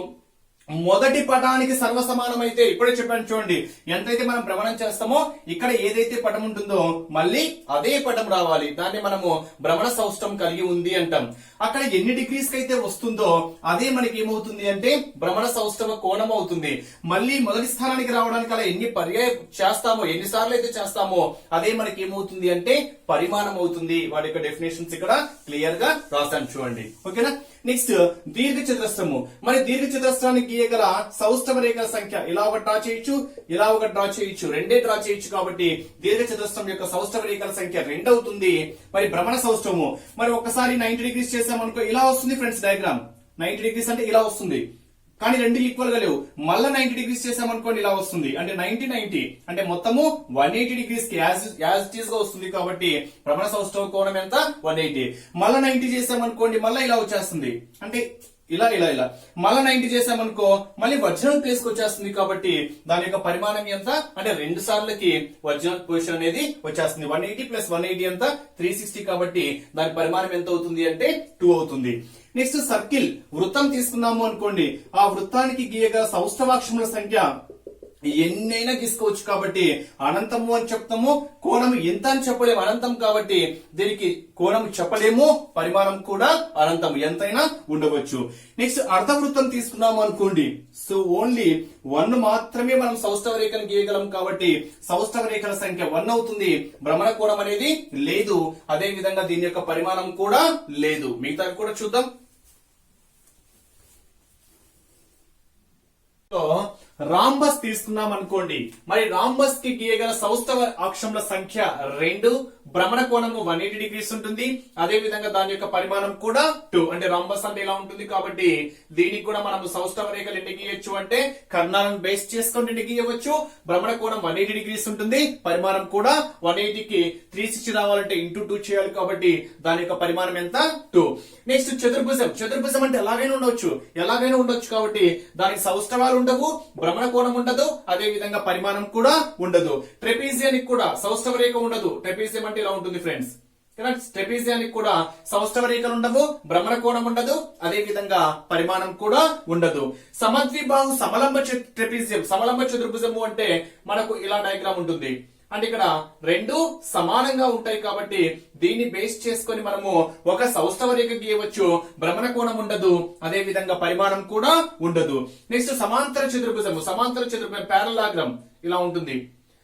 మొదటి పటానికి సర్వసమానమైతే, ఇప్పుడే చెప్పాను చూడండి, ఎంతైతే మనం భ్రమణం చేస్తామో ఇక్కడ ఏదైతే పటం ఉంటుందో మళ్ళీ అదే పటం రావాలి. దాన్ని మనము భ్రమణ సౌష్టం కలిగి ఉంది అంటాం. అక్కడ ఎన్ని డిగ్రీస్ కి అయితే వస్తుందో అదే మనకి ఏమవుతుంది అంటే భ్రమణ సౌష్టవ కోణం అవుతుంది. మళ్ళీ మొదటి స్థానానికి రావడానికి అలా ఎన్ని పర్యాయం చేస్తామో, ఎన్నిసార్లు అయితే చేస్తామో అదే మనకి ఏమవుతుంది అంటే పరిమాణం అవుతుంది. వాటి యొక్క డెఫినేషన్స్ ఇక్కడ క్లియర్ గా రాస్తాను చూడండి. ఓకేనా. నెక్స్ట్ దీర్ఘ చతురస్రము. మరి దీర్ఘ చతురస్రానికి గీయగల సౌష్ఠవ రేఖల సంఖ్య ఇలా ఒక డ్రా చేయొచ్చు, ఇలా ఒక డ్రా చేయొచ్చు, రెండే డ్రా చేయొచ్చు. కాబట్టి దీర్ఘ చతురస్రం యొక్క సౌష్ఠవ రేఖల సంఖ్య 2 అవుతుంది. మరి భ్రమణ సౌష్ఠవము మరి ఒక్కసారి 90 డిగ్రీస్ చేసామనుకో ఇలా వస్తుంది ఫ్రెండ్స్ డయాగ్రామ్. 90 డిగ్రీస్ అంటే ఇలా వస్తుంది, కానీ రెండు ఈక్వల్ గా లేవు. మళ్ళా 90 డిగ్రీస్ చేసామనుకోండి ఇలా వస్తుంది. అంటే 90 అంటే మొత్తము 180 డిగ్రీస్ కి యాజ్ ఇట్ ఈస్ గా వస్తుంది. కాబట్టి భ్రమణ సౌష్ఠవ కోణం ఎంత 180. మళ్ళా 90 చేసామనుకోండి మళ్ళా ఇలా వచ్చేస్తుంది. అంటే ఇలా ఇలా ఇలా మళ్ళా 90 చేసామనుకో మళ్ళీ ఒరిజినల్ ప్లేస్ కి వచ్చేస్తుంది. కాబట్టి దాని యొక్క పరిమాణం ఎంత అంటే 2 సార్లకి ఒరిజినల్ పొజిషన్ అనేది వచ్చేస్తుంది. 180 ప్లస్ 180 ఎంత 360. కాబట్టి దాని పరిమాణం ఎంత అవుతుంది అంటే 2 అవుతుంది. నెక్స్ట్ సర్కిల్, వృత్తం తీసుకున్నాము అనుకోండి, ఆ వృత్తానికి గీయగల సౌష్ఠవాక్షముల సంఖ్య ఎన్నైనా గీసుకోవచ్చు. కాబట్టి అనంతము అని చెప్తాము, కోణం ఎంత అని చెప్పలేము, అనంతం. కాబట్టి దీనికి కోణం చెప్పలేము, పరిమాణం కూడా అనంతం, ఎంతైనా ఉండవచ్చు. నెక్స్ట్ అర్ధవృత్తం తీసుకున్నాము అనుకోండి, సో ఓన్లీ 1 మాత్రమే మనం సౌష్ఠవ రేఖను గీయగలం. కాబట్టి సౌష్ఠవ రేఖల సంఖ్య 1 అవుతుంది. భ్రమణ కోణం అనేది లేదు. అదే విధంగా దీని యొక్క పరిమాణం కూడా లేదు. మిగతా కూడా చూద్దాం. రాంబస్ తీసుకున్నాం అనుకోండి, మరి రాంబస్ కి గీయగల సౌష్ఠవ అక్షముల సంఖ్య 2, భ్రమణ కోణము 180 డిగ్రీస్ ఉంటుంది. అదే విధంగా దాని యొక్క పరిమాణం కూడా 2. అంటే రాంబస్ అంటే ఇలా ఉంటుంది. కాబట్టి దీనికి కూడా మనం సౌష్ఠవ రేఖలు ఎన్ని గీయొచ్చు అంటే కర్ణాలను బేస్ చేసుకొని ఎన్ని గీయవచ్చు. భ్రమణ కోణం 180 డిగ్రీస్ ఉంటుంది, పరిమాణం కూడా 180 కి 360 రావాలంటే ఇంటూ 2 చేయాలి. కాబట్టి దాని యొక్క పరిమాణం ఎంత 2. నెక్స్ట్ చతుర్భుజం. చతుర్భుజం అంటే ఎలాగైనా ఉండొచ్చు. కాబట్టి దానికి సౌష్ఠవాలు ఉండవు, భ్రమణ కోణం ఉండదు, అదే విధంగా పరిమాణం కూడా ఉండదు. ట్రెపీజియానికి కూడా సౌష్ఠవ రేఖ ఉండదు. ట్రెపీజియం అంటే ఇలా ఉంటుంది ఫ్రెండ్స్. ట్రెపీజియానికి కూడా సౌష్ఠవ రేఖలు ఉండవు, భ్రమణ కోణం ఉండదు, అదే విధంగా పరిమాణం కూడా ఉండదు. సమద్విబాహు సమలంబ ట్రెపీజియం, సమలంబ చతుర్భుజము అంటే మనకు ఇలా డయాగ్రామ్ ఉంటుంది. అంటే ఇక్కడ 2 సమానంగా ఉంటాయి. కాబట్టి దీన్ని బేస్ చేసుకొని మనము ఒక సౌష్ఠవ రేఖ గీయవచ్చు, భ్రమణ కోణం ఉండదు, అదే విధంగా పరిమాణం కూడా ఉండదు. నెక్స్ట్ సమాంతర చతుర్భుజము పారలాగ్రామ్ ఇలా ఉంటుంది.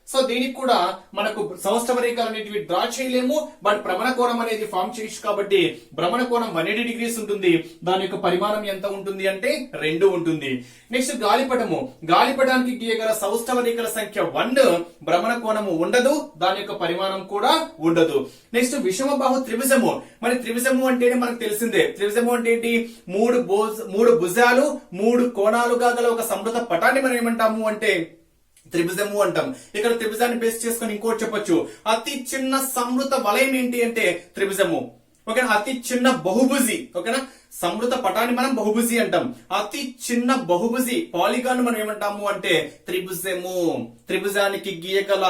సో దీనికి కూడా మనకు సౌష్ఠవ రేఖలు అనేటివి డ్రా చేయలేము, బట్ భ్రమణ కోణం అనేది ఫామ్ చేయొచ్చు. కాబట్టి భ్రమణ కోణం 180 డిగ్రీస్ ఉంటుంది. దాని యొక్క పరిమాణం ఎంత ఉంటుంది అంటే 2 ఉంటుంది. నెక్స్ట్ గాలిపటము. గాలిపటానికి గీయగల సౌష్ఠవ రేఖల సంఖ్య 1, భ్రమణ కోణము ఉండదు, దాని యొక్క పరిమాణం కూడా ఉండదు. నెక్స్ట్ విషమబాహు త్రిభుజము. మరి త్రిభుజము అంటే మనకు తెలిసిందే. త్రిభుజము అంటే ఏంటి, 3 భుజాలు 3 కోణాలుగా గల ఒక సమృత పటాన్ని మనం ఏమంటాము అంటే త్రిభుజము అంటాం. ఇక్కడ త్రిభుజాన్ని బేస్ చేసుకొని ఇంకోటి చెప్పొచ్చు, అతి చిన్న సమృత వలయం ఏంటి అంటే త్రిభుజము. ఓకేనా. అతి చిన్న బహుభుజి. ఓకేనా. సమృత పటాన్ని మనం బహుభుజి అంటాం. అతి చిన్న బహుభుజి పాలిగాన్ మనం ఏమంటాము అంటే త్రిభుజము. త్రిభుజానికి గీయగల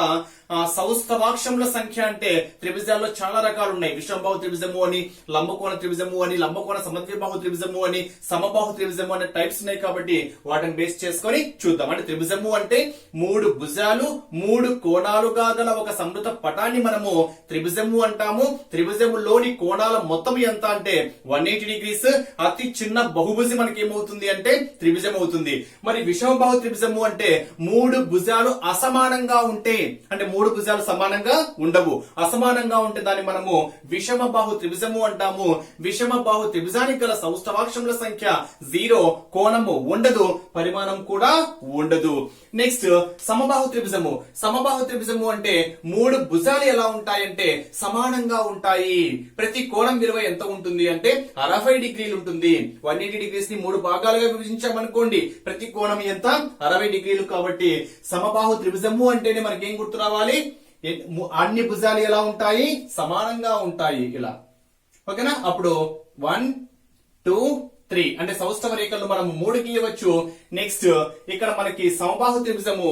సౌస్తవాక్షముల సంఖ్య అంటే త్రిభుజాల్లో చాలా రకాలు ఉన్నాయి. విషమబాహు త్రిభుజము అని, లంబకోణ త్రిభుజము అని, లంబకోణ సమద్విబాహు త్రిభుజము అని, సమబాహు త్రిభుజము అనే టైప్స్ ఉన్నాయి. కాబట్టి వాటిని బేస్ చేసుకొని చూద్దాం. అంటే త్రిభుజము అంటే 3 భుజాలు 3 కోణాలుగా గల ఒక సమృత పటాన్ని మనము త్రిభుజము అంటాము. త్రిభుజములోని కోణాల మొత్తం ఎంత అంటే 180 డిగ్రీస్. అతి చిన్న బహుభుజి మనకి ఏమవుతుంది అంటే త్రిభుజం అవుతుంది. మరి విషమబాహు త్రిభుజము అంటే 3 భుజాలు అసమానంగా ఉంటే, అంటే 3 భుజాలు సమానంగా ఉండవు, అసమానంగా ఉంటే దాన్ని మనము విషమబాహు త్రిభుజము అంటాము. విషమబాహు త్రిభుజానికి గల సౌస్తవాక్షముల సంఖ్య 0, కోణము ఉండదు, పరిమాణం కూడా ఉండదు. నెక్స్ట్ సమబాహు త్రిభుజము. సమబాహు త్రిభుజము అంటే 3 భుజాలు ఎలా ఉంటాయంటే సమానంగా ఉంటాయి. ప్రతి కోణం విలువ ఎంత ఉంటుంది అంటే 60 డిగ్రీలు ఉంటుంది. 180 డిగ్రీస్ ని 3 భాగాలుగా విభజించామనుకోండి, ప్రతి కోణం ఎంత 60 డిగ్రీలు. కాబట్టి సమబాహు త్రిభుజము అంటేనే మనకి ఏం గుర్తు రావాలి, అన్ని భుజాలు ఎలా ఉంటాయి, సమానంగా ఉంటాయి ఇలా. ఓకేనా? అప్పుడు 1 2 3 అంటే సౌష్ఠవ రేఖలు మనం 3 గీయవచ్చు. నెక్స్ట్ ఇక్కడ మనకి సమబాహు త్రిభుజము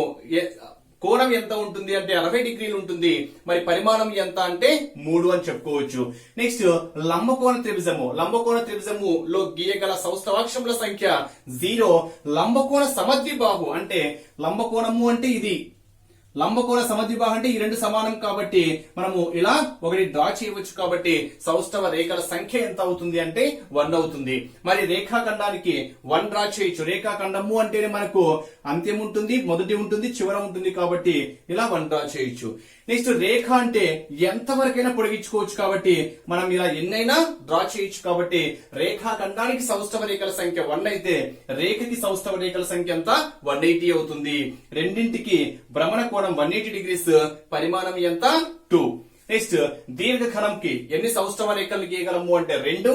కోణం ఎంత ఉంటుంది అంటే 60 డిగ్రీలు ఉంటుంది. మరి పరిమాణం ఎంత అంటే 3 అని చెప్పుకోవచ్చు. నెక్స్ట్ లంబకోణ త్రిభుజము. లంబకోణ త్రిభుజములో గీయగల సౌస్తవాక్షముల సంఖ్య 0. లంబకోణ సమద్విబాహు అంటే లంబకోణము అంటే ఇది, లంబకోణ సమద్విబాహు అంటే ఈ రెండు సమానం కాబట్టి మనము ఇలా ఒకటి డ్రా చేయవచ్చు. కాబట్టి సౌష్ఠవ రేఖల సంఖ్య ఎంత అవుతుంది అంటే 1 అవుతుంది. మరి రేఖాఖండానికి 1 డ్రా చేయొచ్చు. రేఖాఖండము అంటేనే మనకు అంత్యం ఉంటుంది, మొదటి ఉంటుంది, చివర ఉంటుంది. కాబట్టి ఇలా 1 డ్రా చేయొచ్చు. నెక్స్ట్ రేఖ అంటే ఎంత వరకైనా పొడిగించుకోవచ్చు. కాబట్టి మనం ఇలా ఎన్నైనా డ్రా చేయొచ్చు. కాబట్టి రేఖాఖండానికి సౌష్ఠవ రేఖల సంఖ్య 1 అయితే రేఖకి సౌష్ఠవ రేఖల సంఖ్య ఎంత 180 అవుతుంది. రెండింటికి భ్రమణ కోణం 180 డిగ్రీస్, పరిమాణం ఎంత 2. నెక్స్ట్ దీర్ఘఘనంకి ఎన్ని సౌష్ఠవ రేఖలు గీయగలము అంటే 2,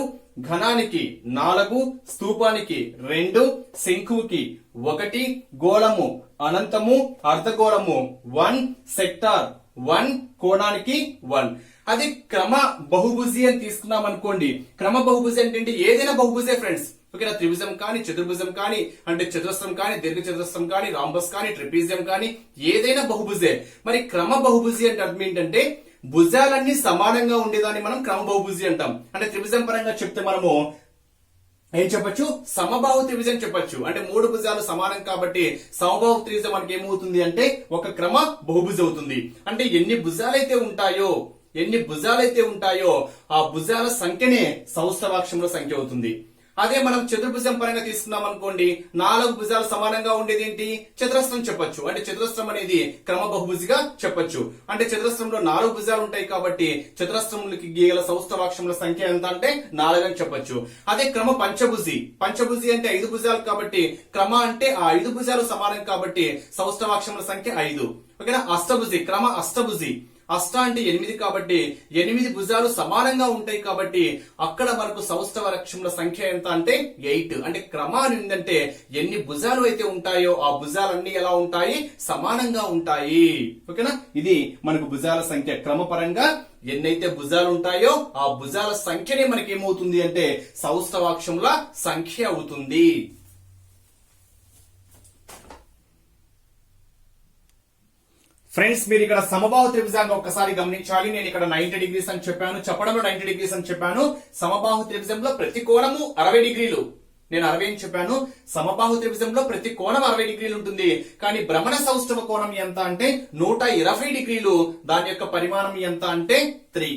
ఘనానికి 4, స్తూపానికి 2, శంకువుకి 1, గోళము అనంతము అర్ధగోళము 1, సెక్టార్ 1, కోణానికి 1. అది క్రమ బహుభుజి అని తీసుకున్నాం అనుకోండి. క్రమ బహుభుజి అంటే ఏదైనా బహుభుజే ఫ్రెండ్స్. ఓకేనా? త్రిభుజం కానీ, చతుర్భుజం కానీ, అంటే చతురస్రం కానీ, దీర్ఘ చతురస్రం కానీ, రాంబస్ కానీ, ట్రెపీజియం కానీ, ఏదైనా బహుభుజే. మరి క్రమ బహుభుజి అంటే అర్థం ఏంటంటే భుజాలన్నీ సమానంగా ఉండేదాన్ని మనం క్రమ బహుభుజి అంటాం. అంటే త్రిభుజం పరంగా చెప్తే మనము ఏం చెప్పొచ్చు, సమబాహు త్రిభుజం చెప్పొచ్చు. అంటే 3 భుజాలు సమానం కాబట్టి సమబాహు త్రిభుజం మనకి ఏమవుతుంది అంటే ఒక క్రమ బహుభుజి అవుతుంది. అంటే ఎన్ని భుజాలైతే ఉంటాయో ఆ భుజాల సంఖ్యనే సౌష్ఠవాక్షముల సంఖ్య అవుతుంది. అదే మనం చతుర్భుజం పరంగా తీసుకున్నాం అనుకోండి, 4 భుజాలు సమానంగా ఉండేది ఏంటి, చతురస్రం చెప్పొచ్చు. అంటే చతురస్రం అనేది క్రమ బహుభుజిగా చెప్పొచ్చు. అంటే చతురస్రంలో 4 భుజాలు ఉంటాయి కాబట్టి చతురస్రములకి గీయగల సౌష్ఠవాక్షముల సంఖ్య ఎంత అంటే 4 అని చెప్పొచ్చు. అదే క్రమ పంచభుజి. పంచభుజి అంటే 5 భుజాలు కాబట్టి క్రమ అంటే ఆ 5 భుజాలు సమానం కాబట్టి సౌష్ఠవాక్షముల సంఖ్య 5. ఓకేనా? అష్టభుజి, క్రమ అష్టభుజి. అష్ట అంటే 8 కాబట్టి 8 భుజాలు సమానంగా ఉంటాయి కాబట్టి అక్కడ మనకు సౌష్ఠవ వృక్షముల సంఖ్య ఎంత అంటే 8. అంటే క్రమాన్ని ఏంటంటే ఎన్ని భుజాలు అయితే ఉంటాయో ఆ భుజాలన్నీ ఎలా ఉంటాయి, సమానంగా ఉంటాయి. ఓకేనా? ఇది మనకు భుజాల సంఖ్య. క్రమపరంగా ఎన్నైతే భుజాలు ఉంటాయో ఆ భుజాల సంఖ్యనే మనకి ఏమవుతుంది అంటే సౌష్ఠవాక్షముల సంఖ్య అవుతుంది. ఫ్రెండ్స్, మీరు ఇక్కడ సమబాహు త్రిభుజాన్ని ఒక్కసారి గమనించాలి. నేను ఇక్కడ 90 డిగ్రీస్ అని చెప్పాను, చెప్పడంలో 90 డిగ్రీస్ అని చెప్పాను. సమబాహు త్రిభుజంలో ప్రతి కోణము 60 డిగ్రీలు. నేను 60 అని చెప్పాను. సమబాహు త్రిభుజంలో ప్రతి కోణం 60 డిగ్రీలు ఉంటుంది. కానీ భ్రమణ సౌష్ఠవ కోణం ఎంత అంటే 120 డిగ్రీలు. దాని యొక్క పరిమాణం ఎంత అంటే 3.